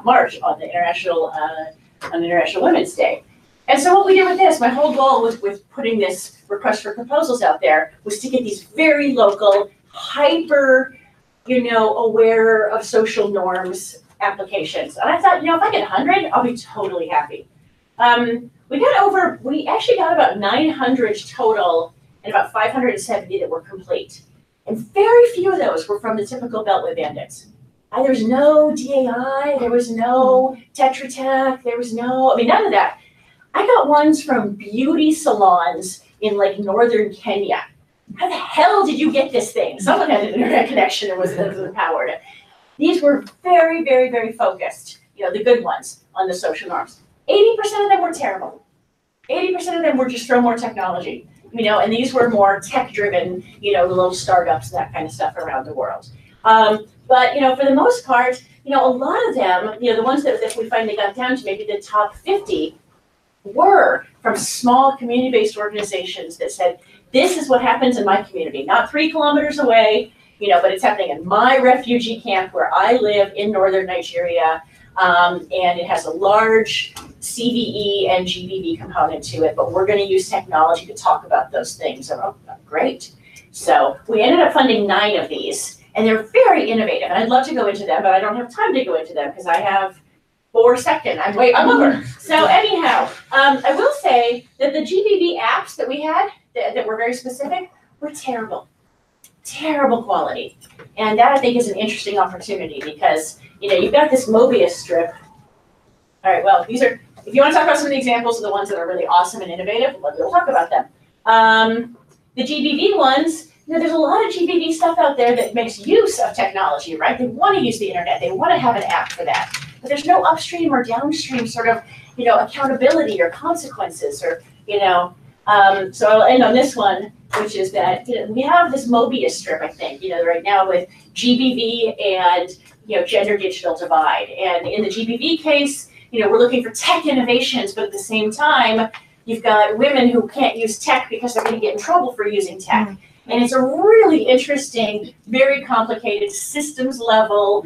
March on the International Women's Day. And so what we did with this, my whole goal with putting this request for proposals out there was to get these very local, hyper, aware of social norms applications. And I thought, if I get 100, I'll be totally happy. We actually got about 900 total and about 570 that were complete. And very few of those were from the typical Beltway bandits. There was no DAI, there was no Tetra Tech, there was none of that. I got ones from beauty salons in northern Kenya. How the hell did you get this thing? Someone had an internet connection and was empowered. These were very, very, very focused, the good ones on the social norms. 80% of them were terrible. 80% of them were just throw more technology, and these were more tech-driven, the little startups, that kind of stuff around the world. But, for the most part, a lot of them, the ones that we finally got down to maybe the top 50 were from small community-based organizations that said, this is what happens in my community, not 3 kilometers away, but it's happening in my refugee camp where I live in northern Nigeria, and it has a large CVE and GBV component to it, but we're going to use technology to talk about those things. So, great. So we ended up funding 9 of these, and they're very innovative. And I'd love to go into them, but I don't have time to go into them because I have 4 seconds. I'm over. So anyhow, I will say that the GBV apps that we had that were very specific were terrible. Terrible quality. And that I think is an interesting opportunity because, you've got this Mobius strip. All right, well, these are, if you want to talk about some of the examples of the ones that are really awesome and innovative, we'll talk about them. The GBV ones, there's a lot of GBV stuff out there that makes use of technology, right? They want to use the internet. They want to have an app for that. But there's no upstream or downstream sort of, accountability or consequences or, so I'll end on this one, which is that, we have this Mobius strip, I think, right now with GBV and, gender digital divide. And in the GBV case, we're looking for tech innovations, but at the same time, you've got women who can't use tech because they're going to get in trouble for using tech. And it's a really interesting, very complicated systems level,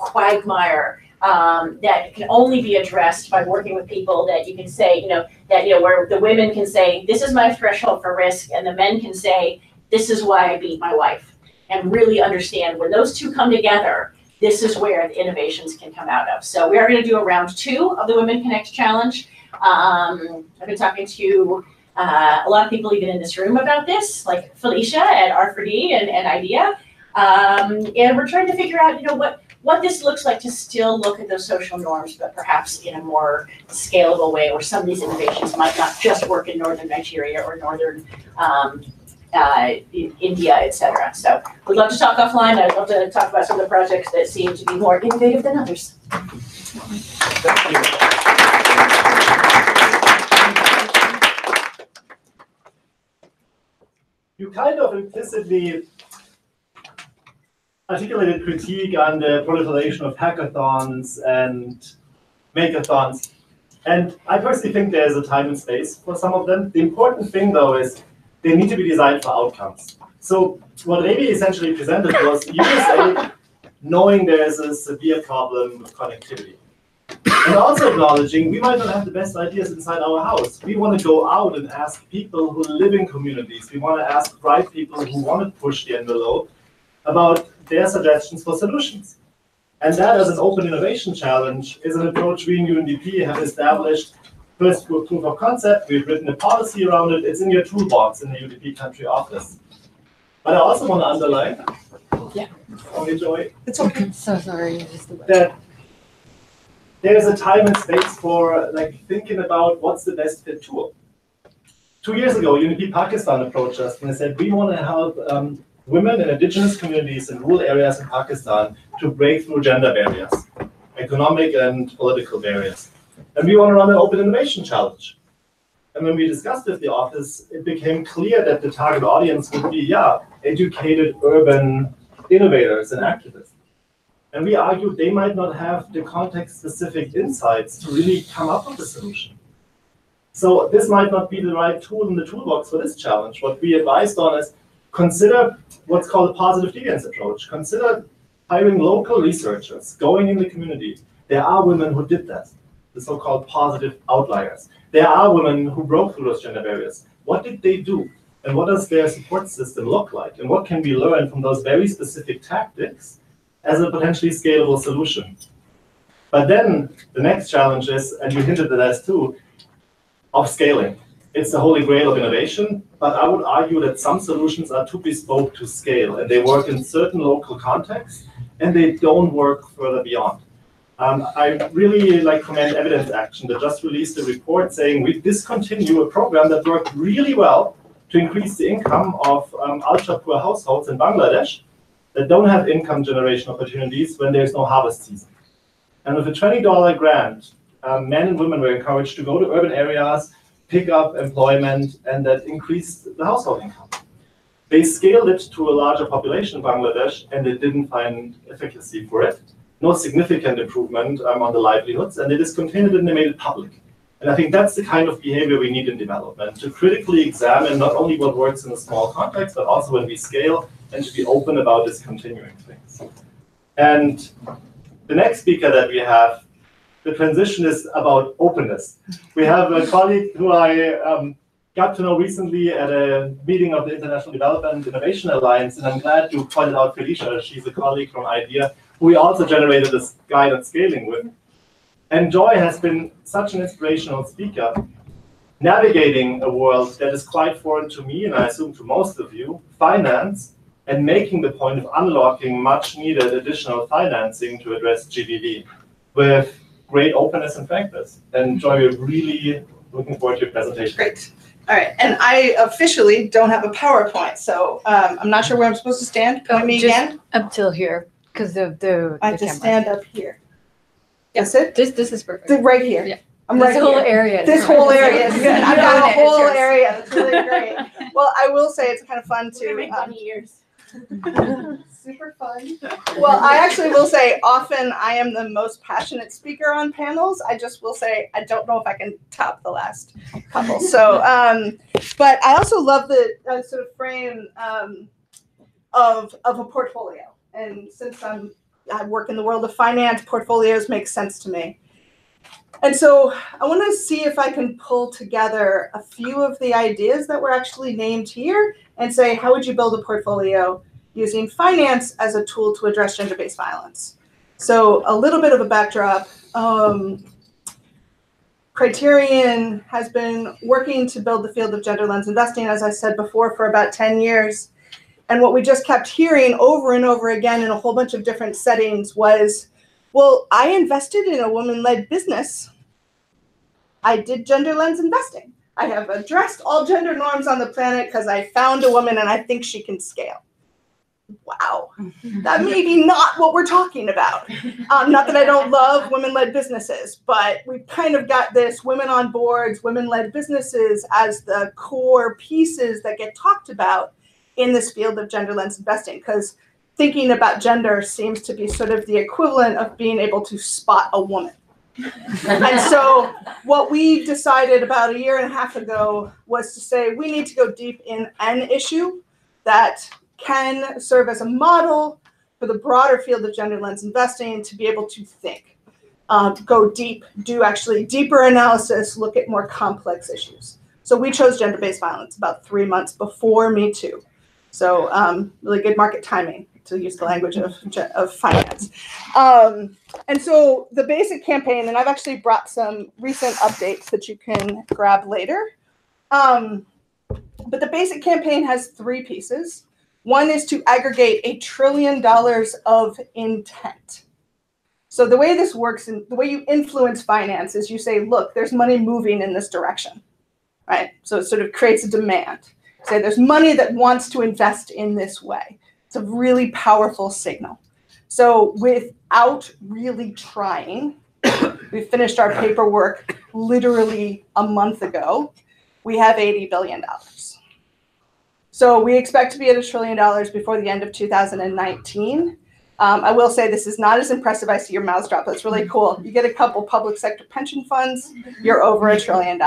quagmire that can only be addressed by working with people that you can say, where the women can say, this is my threshold for risk, and the men can say, this is why I beat my wife, and really understand when those two come together, this is where the innovations can come out of. So we are going to do a round 2 of the Women Connect Challenge. I've been talking to a lot of people even in this room about this, like Felicia at R4D and IDEA. And we're trying to figure out, what this looks like to still look at those social norms, but perhaps in a more scalable way where some of these innovations might not just work in northern Nigeria or northern India, et cetera. So we'd love to talk offline. I'd love to talk about some of the projects that seem to be more innovative than others. Thank you. You kind of implicitly articulated critique on the proliferation of hackathons and makeathons. And I personally think there's a time and space for some of them. The important thing, though, is they need to be designed for outcomes. So what Weve essentially presented was USA knowing there's a severe problem with connectivity. And also acknowledging we might not have the best ideas inside our house. We want to go out and ask people who live in communities. We want to ask bright people who want to push the envelope about their suggestions for solutions. And that as an open innovation challenge is an approach we in UNDP have established first through proof of concept. We've written a policy around it. It's in your toolbox in the UNDP country office. But I also want to underline, only Joy, It's okay. So sorry. that there's a time and space for thinking about what's the best fit tool. 2 years ago, UNDP Pakistan approached us and they said, we want to help women in indigenous communities in rural areas in Pakistan to break through gender barriers, economic and political barriers. And we want to run an open innovation challenge. And when we discussed with the office, it became clear that the target audience would be, educated urban innovators and activists. And we argued they might not have the context-specific insights to really come up with a solution. So this might not be the right tool in the toolbox for this challenge. What we advised on is consider what's called a positive deviance approach. Consider hiring local researchers, going in the community. There are women who did that, the so-called positive outliers. There are women who broke through those gender barriers. What did they do? And what does their support system look like? And what can we learn from those very specific tactics as a potentially scalable solution? But then the next challenge is, and you hinted at this too, of scaling. It's the holy grail of innovation, but I would argue that some solutions are too bespoke to scale, and they work in certain local contexts, and they don't work further beyond. I really commend Evidence Action that just released a report saying we discontinue a program that worked really well to increase the income of ultra-poor households in Bangladesh that don't have income generation opportunities when there's no harvest season. And with a $20 grant, men and women were encouraged to go to urban areas, pick up employment, and that increased the household income. They scaled it to a larger population in Bangladesh, and they didn't find efficacy for it. No significant improvement on the livelihoods, and they discontinued it and they made it public. And I think that's the kind of behavior we need in development, to critically examine not only what works in a small context, but also when we scale, and to be open about discontinuing things. And the next speaker that we have, the transition is about openness. We have a colleague who I got to know recently at a meeting of the International Development Innovation Alliance, and I'm glad you pointed out Felicia. She's a colleague from IDEA, who we also generated this guide on scaling with. And Joy has been such an inspirational speaker, navigating a world that is quite foreign to me, and I assume to most of you, finance, and making the point of unlocking much needed additional financing to address GDP with great openness and frankness. And Joy, we're really looking forward to your presentation. Great. All right, and I officially don't have a PowerPoint, so I'm not sure where I'm supposed to stand. Point me again. Up till here, because of the I have to stand up here. Yes, it? This is perfect. Right here. Yeah. I'm right This whole here. area. This whole area is good. I've got a Yeah. whole area. That's really great. Well, I will say it's kind of fun to. years. Super fun. Well, I actually will say often I am the most passionate speaker on panels. I just will say I don't know if I can top the last couple. So, but I also love the sort of frame of a portfolio. And since I work in the world of finance, portfolios make sense to me. And so I want to see if I can pull together a few of the ideas that were actually named here and say, how would you build a portfolio using finance as a tool to address gender-based violence? So a little bit of a backdrop. Criterion has been working to build the field of gender lens investing, as I said before, for about 10 years. And what we just kept hearing over and over again in a whole bunch of different settings was, well, I invested in a woman-led business. I did gender lens investing. I have addressed all gender norms on the planet because I found a woman and I think she can scale. Wow, that may be not what we're talking about. Not that I don't love women-led businesses, but we've kind of got this women on boards, women-led businesses as the core pieces that get talked about in this field of gender lens investing, because thinking about gender seems to be sort of the equivalent of being able to spot a woman. And so what we decided about 1.5 years ago was to say we need to go deep in an issue that can serve as a model for the broader field of gender lens investing to be able to think, go deep, do actually deeper analysis, look at more complex issues. So we chose gender-based violence about 3 months before Me Too. So really good market timing, to use the language of finance. And so the basic campaign, and I've actually brought some recent updates that you can grab later. But the basic campaign has 3 pieces. One is to aggregate $1 trillion of intent. So the way this works and the way you influence finance is you say, look, there's money moving in this direction. right? So it sort of creates a demand. Say there's money that wants to invest in this way. It's a really powerful signal. So without really trying, we finished our paperwork literally a month ago. We have $80 billion. So we expect to be at $1 trillion before the end of 2019. I will say this is not as impressive. I see your mouths drop. That's really cool. You get a couple public sector pension funds, you're over $1 trillion.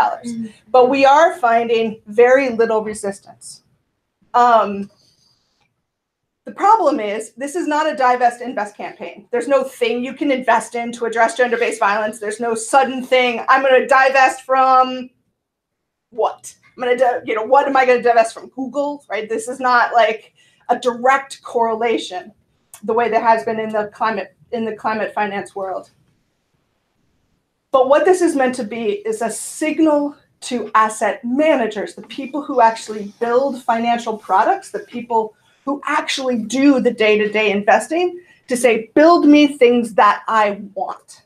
But we are finding very little resistance. The problem is this is not a divest invest campaign. There's no thing you can invest in to address gender-based violence. There's no sudden thing. I'm going to divest from what? What am I going to divest from? Google, right? This is not like a direct correlation the way there has been in the climate finance world. But what this is meant to be is a signal to asset managers, the people who actually build financial products, the people who actually do the day-to-day investing, to say, build me things that I want.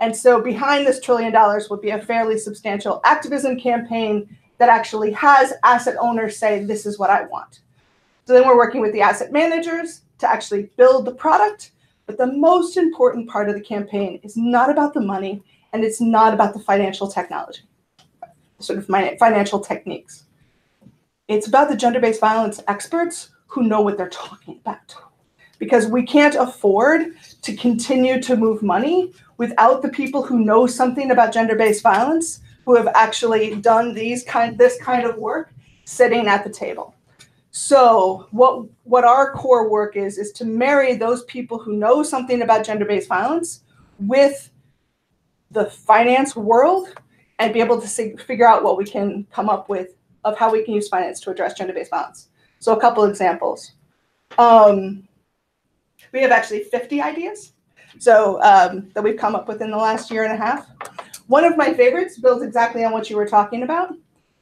And so behind this $1 trillion will be a fairly substantial activism campaign that actually has asset owners say, this is what I want. So then we're working with the asset managers to actually build the product. But the most important part of the campaign is not about the money, and it's not about the financial technology, sort of financial techniques. It's about the gender-based violence experts who know what they're talking about. Because we can't afford to continue to move money without the people who know something about gender-based violence, who have actually done this kind of work sitting at the table. So what our core work is to marry those people who know something about gender-based violence with the finance world and be able to figure out what we can come up with of how we can use finance to address gender-based violence. So a couple examples. We have actually 50 ideas that we've come up with in the last year and a half. One of my favorites builds exactly on what you were talking about,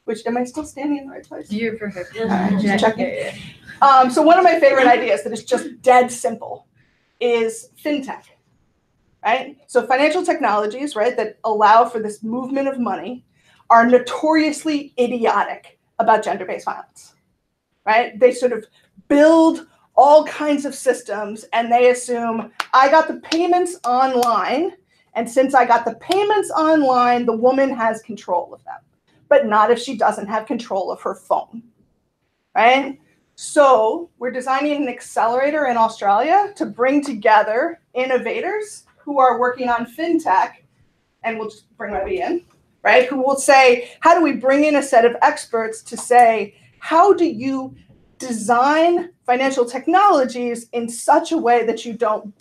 which, am I still standing in the right place? You're perfect. Just checking. So one of my favorite ideas that is just dead simple is fintech, right? So financial technologies, right, that allow for this movement of money are notoriously idiotic about gender-based violence, right? They sort of build all kinds of systems and they assume I got the payments online, and since I got the payments online, the woman has control of them, but not if she doesn't have control of her phone, right? So we're designing an accelerator in Australia to bring together innovators who are working on fintech, and we'll just bring Weve in, right? Who will say, how do we bring in a set of experts to say, how do you design financial technologies in such a way that you don't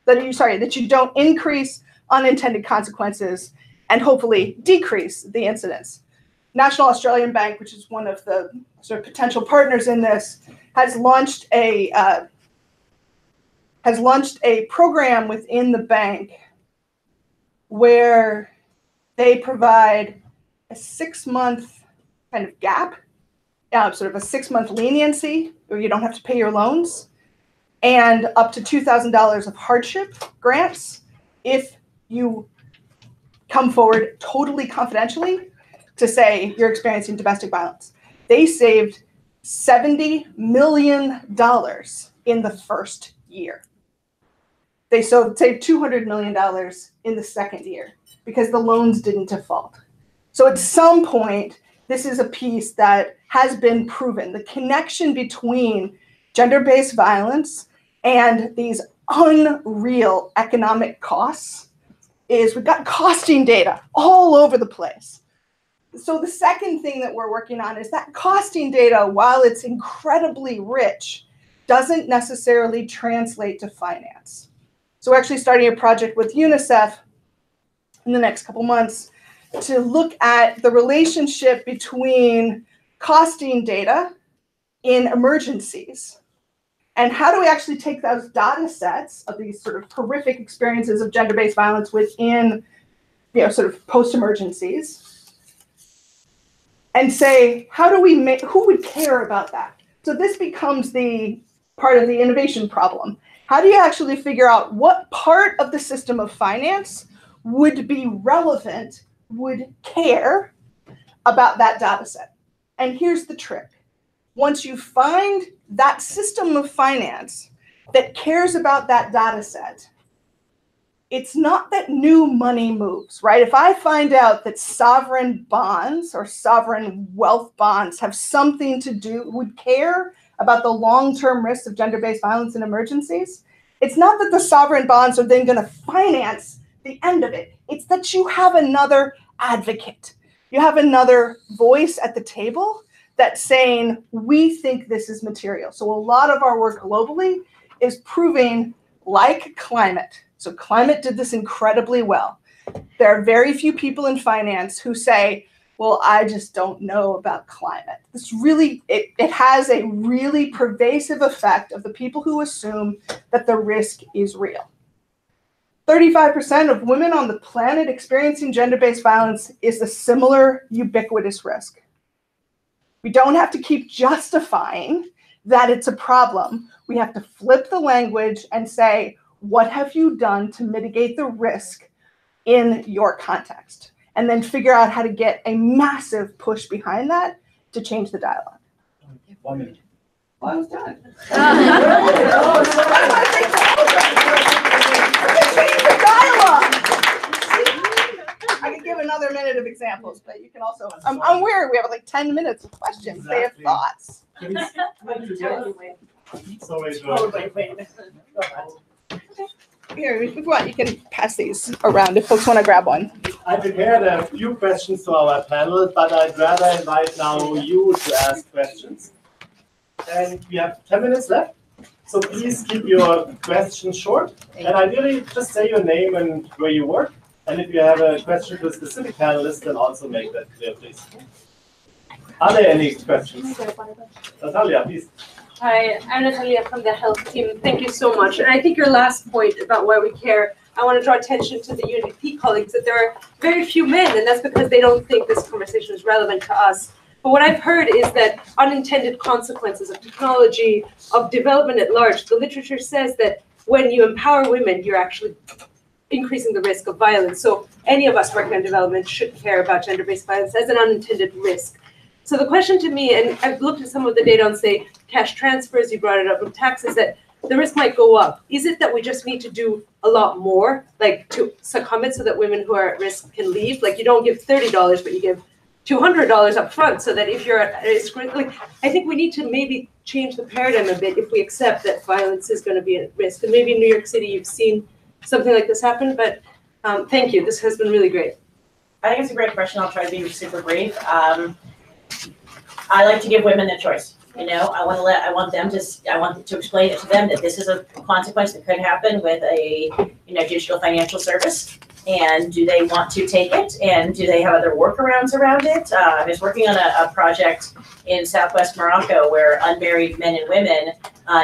that you don't increase unintended consequences and hopefully decrease the incidence. National Australian Bank, which is one of the sort of potential partners in this, has launched a program within the bank where they provide a 6-month kind of gap, sort of a 6-month leniency where you don't have to pay your loans, and up to $2,000 of hardship grants if you come forward totally confidentially to say you're experiencing domestic violence. They saved $70 million in the first year. They saved $200 million in the second year because the loans didn't default. So at some point, this is a piece that has been proven. The connection between gender-based violence and these unreal economic costs is we've got costing data all over the place. So the second thing that we're working on is that costing data, while it's incredibly rich, doesn't necessarily translate to finance. So we're actually starting a project with UNICEF in the next couple months to look at the relationship between costing data in emergencies and how do we actually take those data sets of these sort of horrific experiences of gender-based violence within, sort of post-emergencies and say, how do we who would care about that? So this becomes the part of the innovation problem. How do you actually figure out what part of the system of finance would be relevant, would care about that data set. And here's the trick. Once you find that system of finance that cares about that data set, it's not that new money moves, right? If I find out that sovereign bonds or sovereign wealth bonds have something to do, would care about the long-term risks of gender-based violence in emergencies, it's not that the sovereign bonds are then going to finance the end of it. It's that you have another advocate. You have another voice at the table that's saying, we think this is material. So a lot of our work globally is proving, like climate. So climate did this incredibly well. There are very few people in finance who say, well, I just don't know about climate. This really, it has a really pervasive effect of the people who assume that the risk is real. 35% of women on the planet experiencing gender-based violence is a similar ubiquitous risk. We don't have to keep justifying that it's a problem. We have to flip the language and say, what have you done to mitigate the risk in your context? And then figure out how to get a massive push behind that to change the dialogue. 1 minute. Well, I was done. Change the dialogue. I could give another minute of examples, but you can also, I'm aware we have like 10 minutes of questions. They have Exactly. thoughts. Sorry, Here, if you want, you can pass these around if folks want to grab one. I prepared a few questions to our panel, but I'd rather invite now you to ask questions. And we have 10 minutes left, so please keep your questions short. And ideally, just say your name and where you work. And if you have a question to a specific panelist, then also make that clear, please. Are there any questions? Natalia, please. Hi, I'm Natalia from the health team. Thank you so much. And I think your last point about why we care, I want to draw attention to the UNDP colleagues that there are very few men, and that's because they don't think this conversation is relevant to us. But what I've heard is that unintended consequences of technology, of development at large, the literature says that when you empower women, you're actually increasing the risk of violence. So any of us working on development should care about gender-based violence as an unintended risk. So the question to me, and I've looked at some of the data on, say, cash transfers, you brought it up, with taxes, that the risk might go up. Is it that we just need to do a lot more, like to succumb it so that women who are at risk can leave? Like you don't give $30, but you give $200 up front so that if you're at risk, like I think we need to maybe change the paradigm a bit if we accept that violence is going to be at risk. And maybe in New York City you've seen something like this happen, but thank you. This has been really great. I think it's a great question. I'll try to be super brief. I like to give women the choice. You know, I want to explain it to them that this is a consequence that could happen with a, digital financial service. And do they want to take it? And do they have other workarounds around it? I was working on a project in Southwest Morocco where unmarried men and women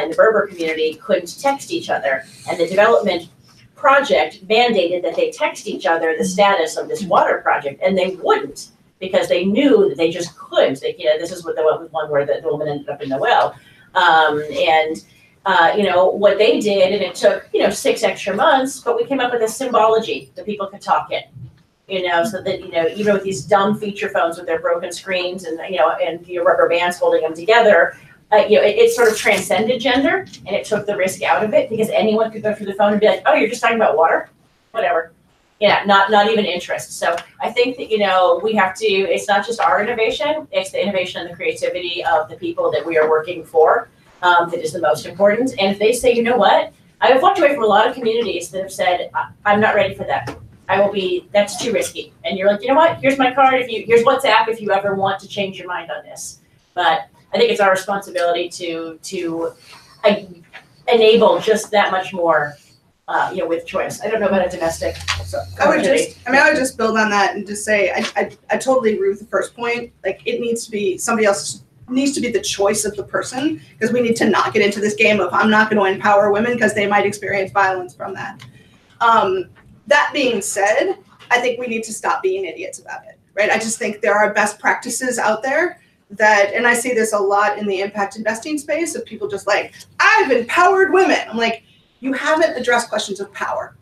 in the Berber community couldn't text each other. And the development project mandated that they text each other the status of this water project, and they wouldn't, because they knew that they just couldn't. This is what the one where the woman ended up in the well. What they did, and it took, 6 extra months, but we came up with a symbology that people could talk in, so that, even with these dumb feature phones with their broken screens and, and your rubber bands holding them together, it sort of transcended gender, and it took the risk out of it, because anyone could go through the phone and be like, oh, you're just talking about water? Whatever. Yeah, not even interest. So I think that, we have to, it's not just our innovation, it's the innovation and the creativity of the people that we are working for that is the most important. And if they say, you know what, I have walked away from a lot of communities that have said, I'm not ready for that. That's too risky. And you're like, you know what, here's my card, here's WhatsApp if you ever want to change your mind on this. But I think it's our responsibility to enable just that much more with choice. I don't know about a domestic. I would just build on that and just say, I totally agree with the first point. Like it needs to be, somebody else needs to be the choice of the person, because we need to not get into this game of I'm not going to empower women because they might experience violence from that. That being said, I think we need to stop being idiots about it, right? I just think there are best practices out there that, and I see this a lot in the impact investing space of people just like, I've empowered women. I'm like, you haven't addressed questions of power,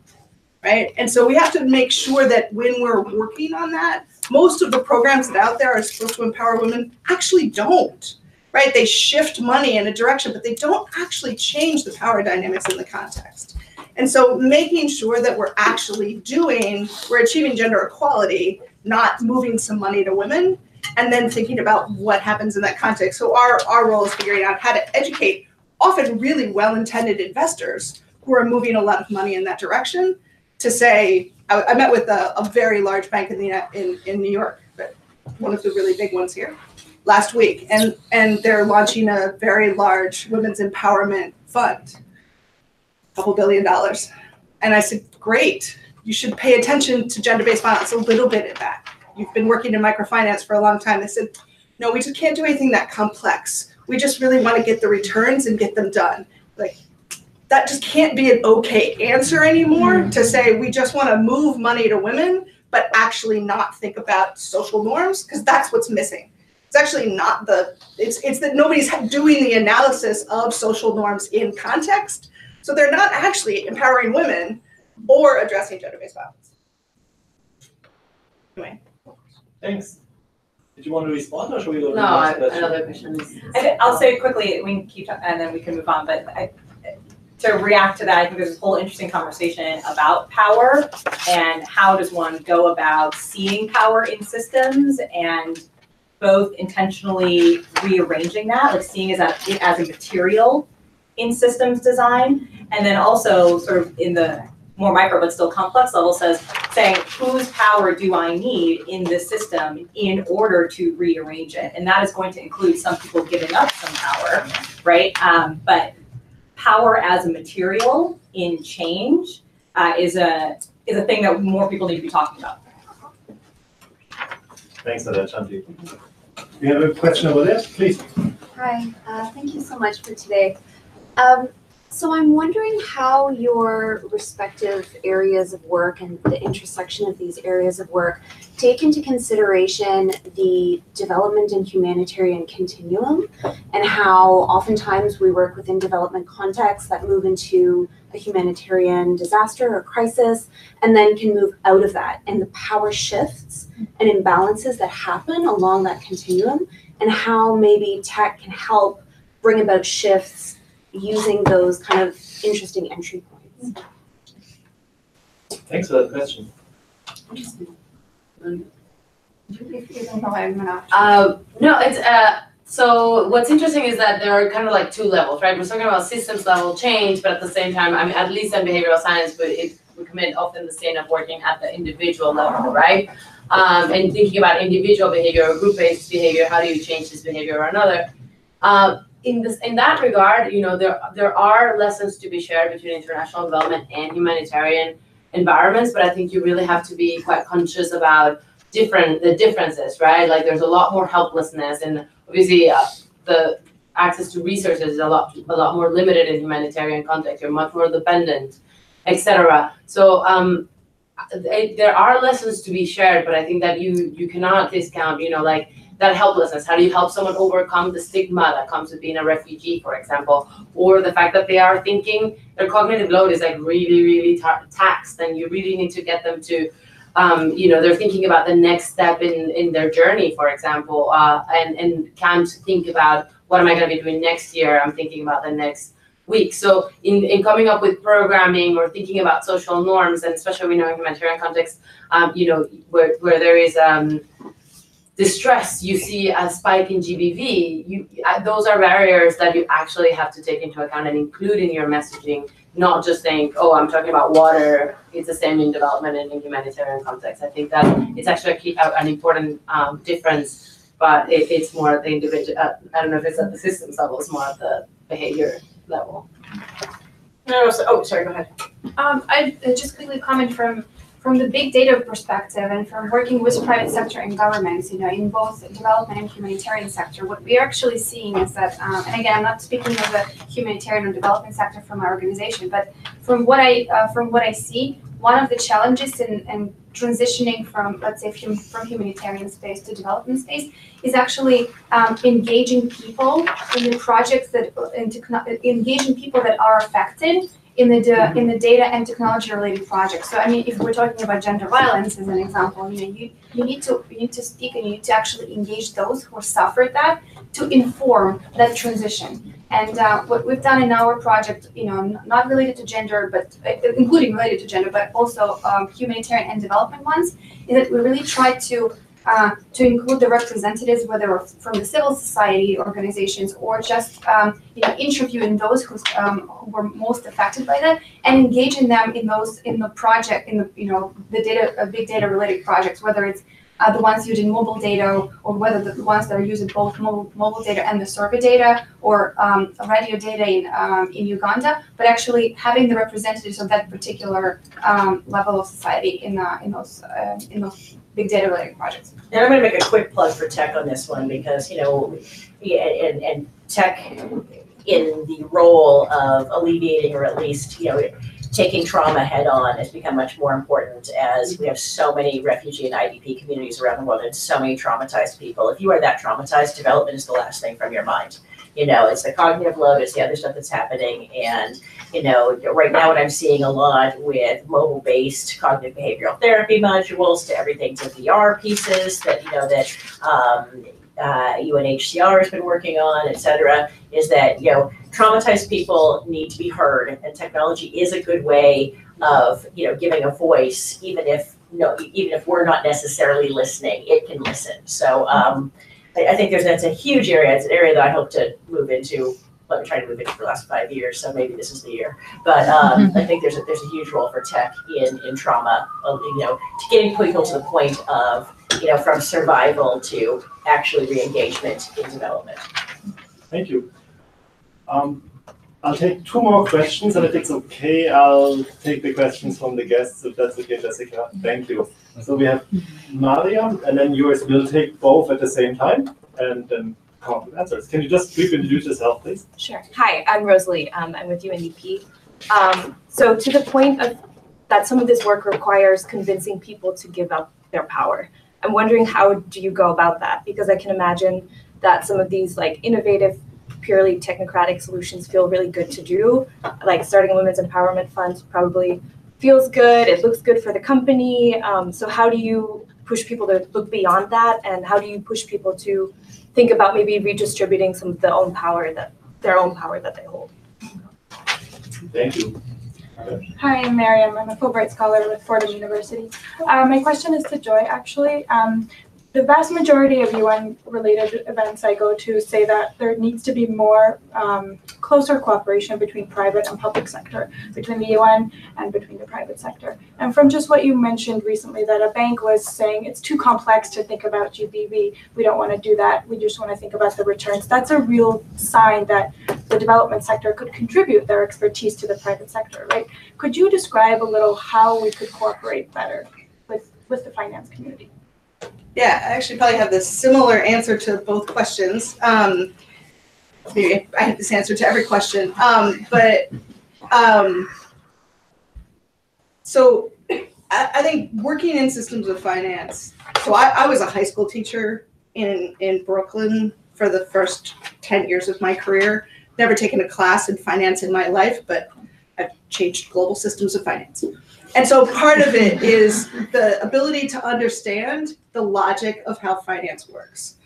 right? And so we have to make sure that when we're working on that, most of the programs that out there are supposed to empower women actually don't, right? They shift money in a direction, but they don't actually change the power dynamics in the context. And so making sure that we're achieving gender equality, not moving some money to women, and then thinking about what happens in that context. So our role is figuring out how to educate often really well-intended investors who are moving a lot of money in that direction to say, I met with a very large bank in New York, but one of the really big ones here, last week, and they're launching a very large women's empowerment fund, $2 billion. And I said, great, you should pay attention to gender-based violence a little bit at that. You've been working in microfinance for a long time. They said, no, we just can't do anything that complex. We just really want to get the returns and get them done. Like, that just can't be an okay answer anymore to say we just want to move money to women, but actually not think about social norms, because that's what's missing. It's actually not it's that nobody's doing the analysis of social norms in context. So they're not actually empowering women or addressing gender-based violence. Anyway. Thanks. Did you want to respond, or should we go to No, the next question? another question is. I'll say quickly, we can keep, and then we can move on, but to react to that, I think there's a whole interesting conversation about power and how does one go about seeing power in systems and both intentionally rearranging that, like seeing it as a material in systems design, and then also sort of in the more micro but still complex level saying whose power do I need in this system in order to rearrange it? And that is going to include some people giving up some power, right? But power as a material in change is a thing that more people need to be talking about. Thanks for that, Shanti. We have a question over there, please. Hi, thank you so much for today. So I'm wondering how your respective areas of work and the intersection of these areas of work take into consideration the development and humanitarian continuum, and how oftentimes we work within development contexts that move into a humanitarian disaster or crisis and then can move out of that, and the power shifts and imbalances that happen along that continuum, and how maybe tech can help bring about shifts using those kind of interesting entry points. Thanks for that question. No, it's so what's interesting is that there are kind of like two levels, right? We're talking about systems level change, but at the same time, I mean, at least in behavioral science, we commit often the same of working at the individual level, right? And thinking about individual behavior or group-based behavior, how do you change this behavior or another? In that regard, you know, there are lessons to be shared between international development and humanitarian environments, but I think you really have to be quite conscious about the differences, right? Like there's a lot more helplessness, and obviously the access to resources is a lot more limited in humanitarian context. You're much more dependent, etc. So there are lessons to be shared, but I think that you cannot discount, you know, like that helplessness. How do you help someone overcome the stigma that comes with being a refugee, for example, or the fact that they are thinking their cognitive load is like really taxed, and you really need to get them to, you know, they're thinking about the next step in their journey, for example, and can't think about what am I going to be doing next year. I'm thinking about the next week. So in coming up with programming or thinking about social norms, and especially we know in humanitarian context, you know, where there is distress, you see a spike in GBV, those are barriers that you actually have to take into account and include in your messaging, not just think, oh, I'm talking about water. It's the same in development and in humanitarian context. I think that it's actually an important difference, but it's more at the individual, I don't know if it's at the systems level, it's more at the behavior level. No, oh, sorry, go ahead. I just quickly comment from the big data perspective and from working with private sector and governments, you know, in both development and humanitarian sector, what we're actually seeing is that, and again, I'm not speaking of the humanitarian or development sector from our organization, but from what I see, one of the challenges in transitioning from, let's say, from humanitarian space to development space is actually engaging people in the projects engaging people that are affected in the data and technology related projects. So I mean, if we're talking about gender violence as an example, you need to speak and you need to actually engage those who suffered that to inform that transition. And what we've done in our project, not related to gender, but including related to gender, but also humanitarian and development ones, is that we really try to include the representatives, whether from the civil society organizations or just interviewing those who were most affected by that, and engaging them in the project, the data, big data related projects, whether it's the ones using mobile data, or whether the ones that are using both mobile data and the survey data, or radio data in Uganda, but actually having the representatives of that particular level of society in those big data related projects. And I'm going to make a quick plug for tech on this one because, and tech in the role of alleviating or at least, taking trauma head on has become much more important as we have so many refugee and IDP communities around the world and so many traumatized people. If you are that traumatized, development is the last thing from your mind. It's the cognitive load, it's the other stuff that's happening. And, right now what I'm seeing a lot with mobile-based cognitive behavioral therapy modules to everything to VR pieces that, UNHCR has been working on, et cetera, is that, traumatized people need to be heard, and technology is a good way of, giving a voice, even if we're not necessarily listening, it can listen. So I think that's a huge area. It's an area that I hope to move into. Let me try to move into for the last 5 years, so maybe this is the year. But I think there's a huge role for tech in trauma, to getting people to the point of, from survival to actually re-engagement in development. Thank you. I'll take 2 more questions, and if it's okay, I'll take the questions from the guests, if that's okay, Jessica. Thank you. So we have Maria, and then yours. We'll take both at the same time, and then come up with answers. Can you just briefly introduce yourself, please? Sure. Hi, I'm Rosalie. I'm with UNDP. So to the point of that some of this work requires convincing people to give up their power. I'm wondering, how do you go about that? Because I can imagine that some of these innovative, purely technocratic solutions feel really good to do. Like starting a women's empowerment fund probably feels good. It looks good for the company. So how do you push people to look beyond that? And how do you push people to think about maybe redistributing some of their own power that they hold? Thank you. Hi, I'm Miriam. I'm a Fulbright scholar with Fordham University. My question is to Joy, actually. The vast majority of UN-related events I go to say that there needs to be more closer cooperation between private and public sector, between the UN and between the private sector. And from just what you mentioned recently, that a bank was saying it's too complex to think about GBV. We don't want to do that. We just want to think about the returns. That's a real sign that the development sector could contribute their expertise to the private sector, right? Could you describe a little how we could cooperate better with the finance community? Yeah, I actually probably have this similar answer to both questions. Maybe I have this answer to every question. So I think working in systems of finance, so I was a high school teacher in Brooklyn for the first 10 years of my career. Never taken a class in finance in my life, but I've changed global systems of finance. And so part of it is the ability to understand the logic of how finance works.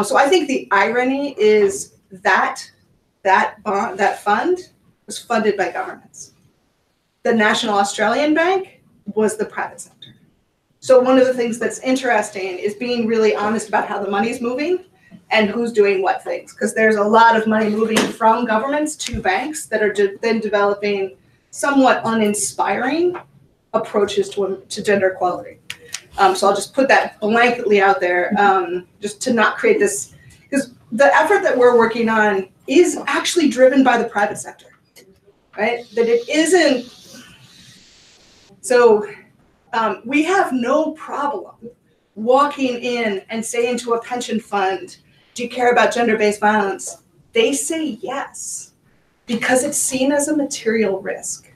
So I think the irony is that fund was funded by governments. The National Australian Bank was the private sector. So one of the things that's interesting is being really honest about how the money's moving and who's doing what things, because there's a lot of money moving from governments to banks that are then developing somewhat uninspiring approaches to gender equality. So I'll just put that blanketly out there, just to not create this, because the effort that we're working on is actually driven by the private sector, right? That it isn't. So we have no problem walking in and saying to a pension fund, do you care about gender-based violence? They say yes, because it's seen as a material risk.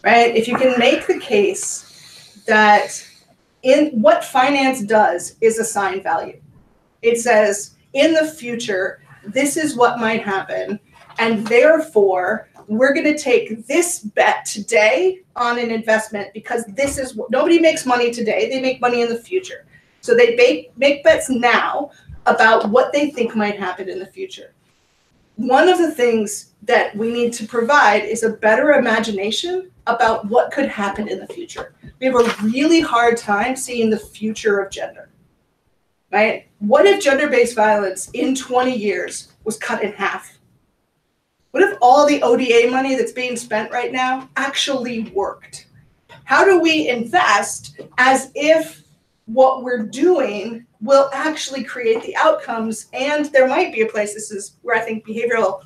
Right? If you can make the case that in what finance does is assign value. It says, in the future, this is what might happen, and therefore we're going to take this bet today on an investment because this is what nobody makes money today. They make money in the future. So they make bets now about what they think might happen in the future. One of the things that we need to provide is a better imagination about what could happen in the future. We have a really hard time seeing the future of gender, right? What if gender-based violence in 20 years was cut in half? What if all the ODA money that's being spent right now actually worked? How do we invest as if what we're doing will actually create the outcomes? And there might be a place, this is where I think behavioral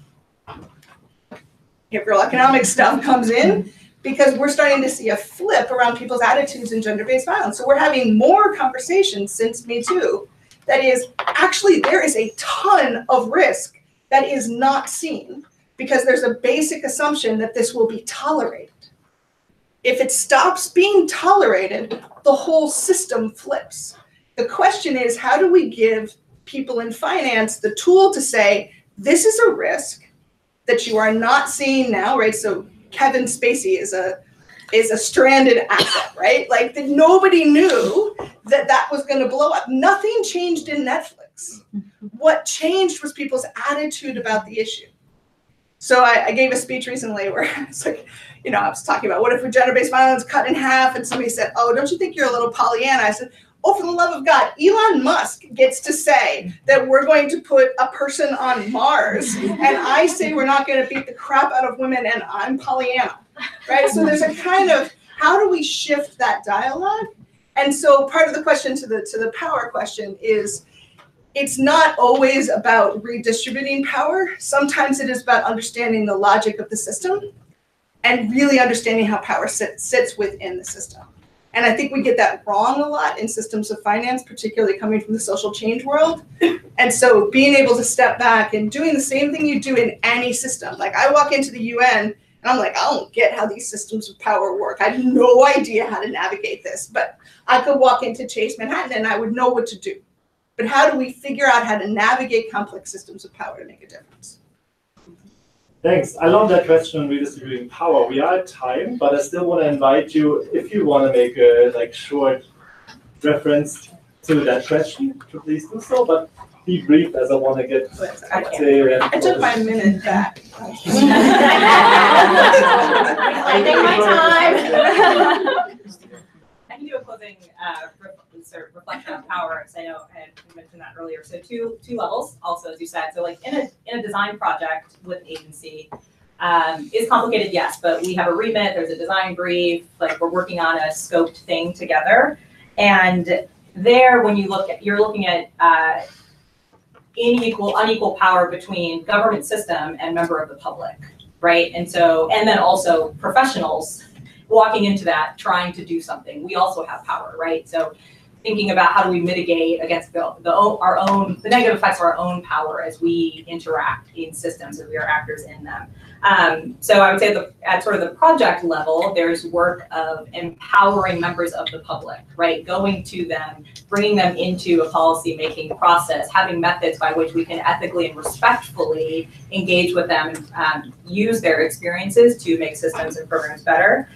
economic stuff comes in, because we're starting to see a flip around people's attitudes in gender-based violence. So we're having more conversations since Me Too that is, actually there is a ton of risk that is not seen because there's a basic assumption that this will be tolerated. If it stops being tolerated, the whole system flips. The question is, how do we give people in finance the tool to say, this is a risk that you are not seeing now, right? So Kevin Spacey is a stranded asset, right? Like that nobody knew that that was going to blow up. Nothing changed in Netflix. What changed was people's attitude about the issue. So I gave a speech recently where it's like, I was talking about what if gender-based violence cut in half, and somebody said, oh, don't you think you're a little Pollyanna? I said, oh, for the love of God, Elon Musk gets to say that we're going to put a person on Mars, and I say we're not going to beat the crap out of women, and I'm Pollyanna, right? So there's a kind of, how do we shift that dialogue? And so part of the question to the power question is, it's not always about redistributing power. Sometimes it is about understanding the logic of the system and really understanding how power sits within the system. And I think we get that wrong a lot in systems of finance, particularly coming from the social change world. And so being able to step back and doing the same thing you do in any system. Like I walk into the UN and I'm like, I don't get how these systems of power work. I have no idea how to navigate this, but I could walk into Chase Manhattan and I would know what to do. But how do we figure out how to navigate complex systems of power to make a difference? Thanks. I love that question on redistributing power. We are at time, but I still want to invite you, if you want to make a short reference to that question, to please do so. But be brief, as I want to get I took my minute back. I take my time. I can do a closing sort of reflection on power, because I know I had mentioned that earlier. So two levels, also, as you said. So like in a design project with an agency, is complicated, yes, but we have a remit, there's a design brief, like we're working on a scoped thing together. And there, when you're looking at unequal power between government system and member of the public, right? And then also professionals walking into that, trying to do something. We also have power, right? So thinking about how do we mitigate against the negative effects of our own power as we interact in systems, as we are actors in them. So I would say at sort of the project level, there's work of empowering members of the public, right? Going to them, bringing them into a policy making process, having methods by which we can ethically and respectfully engage with them and use their experiences to make systems and programs better.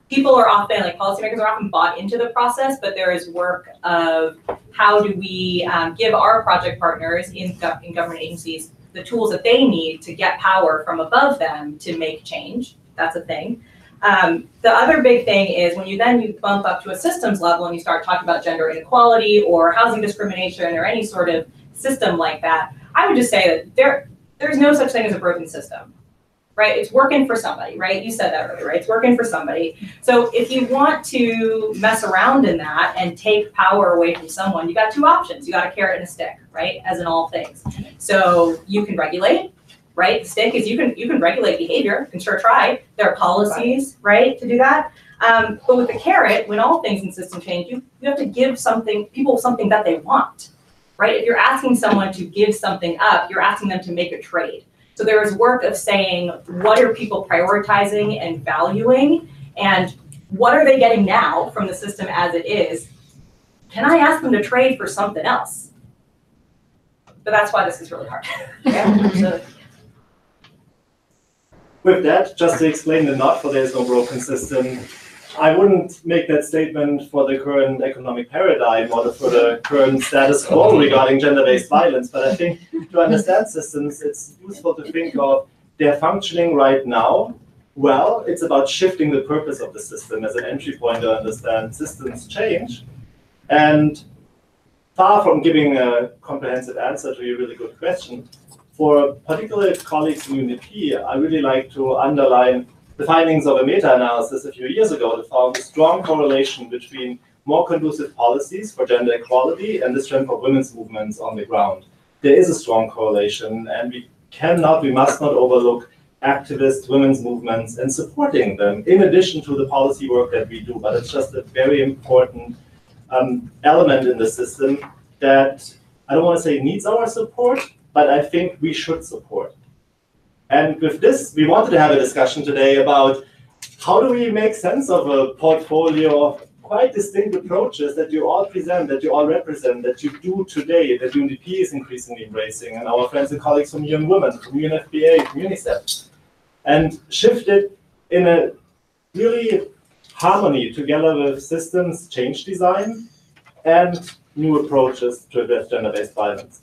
People are often, like policymakers are often bought into the process, but there is work of how do we give our project partners in government agencies the tools that they need to get power from above them to make change. That's a thing. The other big thing is when you bump up to a systems level and you start talking about gender inequality or housing discrimination or any sort of system like that, I would just say that there's no such thing as a broken system. Right? It's working for somebody, right? You said that earlier, right? It's working for somebody. So if you want to mess around in that and take power away from someone, you got two options. You got a carrot and a stick, right? As in all things. So you can regulate, right? The stick is you can regulate behavior, you can sure try. There are policies, right, to do that. But with the carrot, when all things in system change, you have to give people something that they want, right? If you're asking someone to give something up, you're asking them to make a trade. So there is work of saying, what are people prioritizing and valuing, and what are they getting now from the system as it is? Can I ask them to trade for something else? But that's why this is really hard. With that, just to explain the not for there is no broken system, I wouldn't make that statement for the current economic paradigm or for the current status quo regarding gender-based violence, but I think to understand systems, it's useful to think of they're functioning right now. Well, it's about shifting the purpose of the system as an entry point to understand systems change. And far from giving a comprehensive answer to your really good question, for particular colleagues in UNDP, I really like to underline the findings of a meta-analysis a few years ago that found a strong correlation between more conducive policies for gender equality and the strength of women's movements on the ground. There is a strong correlation, and we must not overlook activist women's movements and supporting them in addition to the policy work that we do. But it's just a very important element in the system that I don't want to say needs our support, but I think we should support. And with this, we wanted to have a discussion today about how do we make sense of a portfolio of quite distinct approaches that you all present, that you all represent, that you do today, that UNDP is increasingly embracing, and our friends and colleagues from Young Women, from UNFPA, from UNICEF, and shift it in a really harmony together with systems change design and new approaches to address gender-based violence.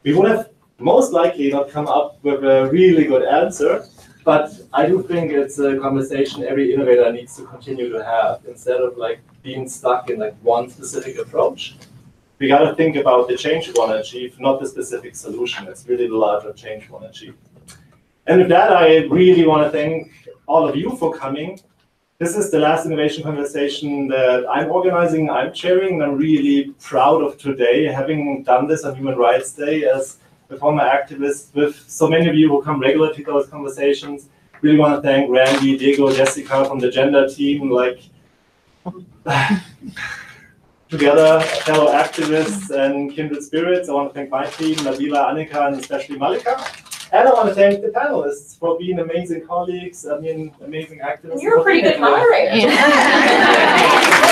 We would have most likely not come up with a really good answer, but I do think it's a conversation every innovator needs to continue to have instead of like being stuck in like one specific approach. We got to think about the change we want to achieve, not the specific solution. It's really the larger change we want to achieve. And with that, I really want to thank all of you for coming. This is the last innovation conversation that I'm organizing, I'm chairing, and I'm really proud of today, having done this on Human Rights Day as a former activist with so many of you who come regularly to those conversations. Really want to thank Randy, Diego, Jessica from the gender team, like together, fellow activists and kindred spirits. I want to thank my team, Nabila, Annika, and especially Malika. And I want to thank the panelists for being amazing colleagues, amazing activists. And you're a pretty good moderator. Yeah.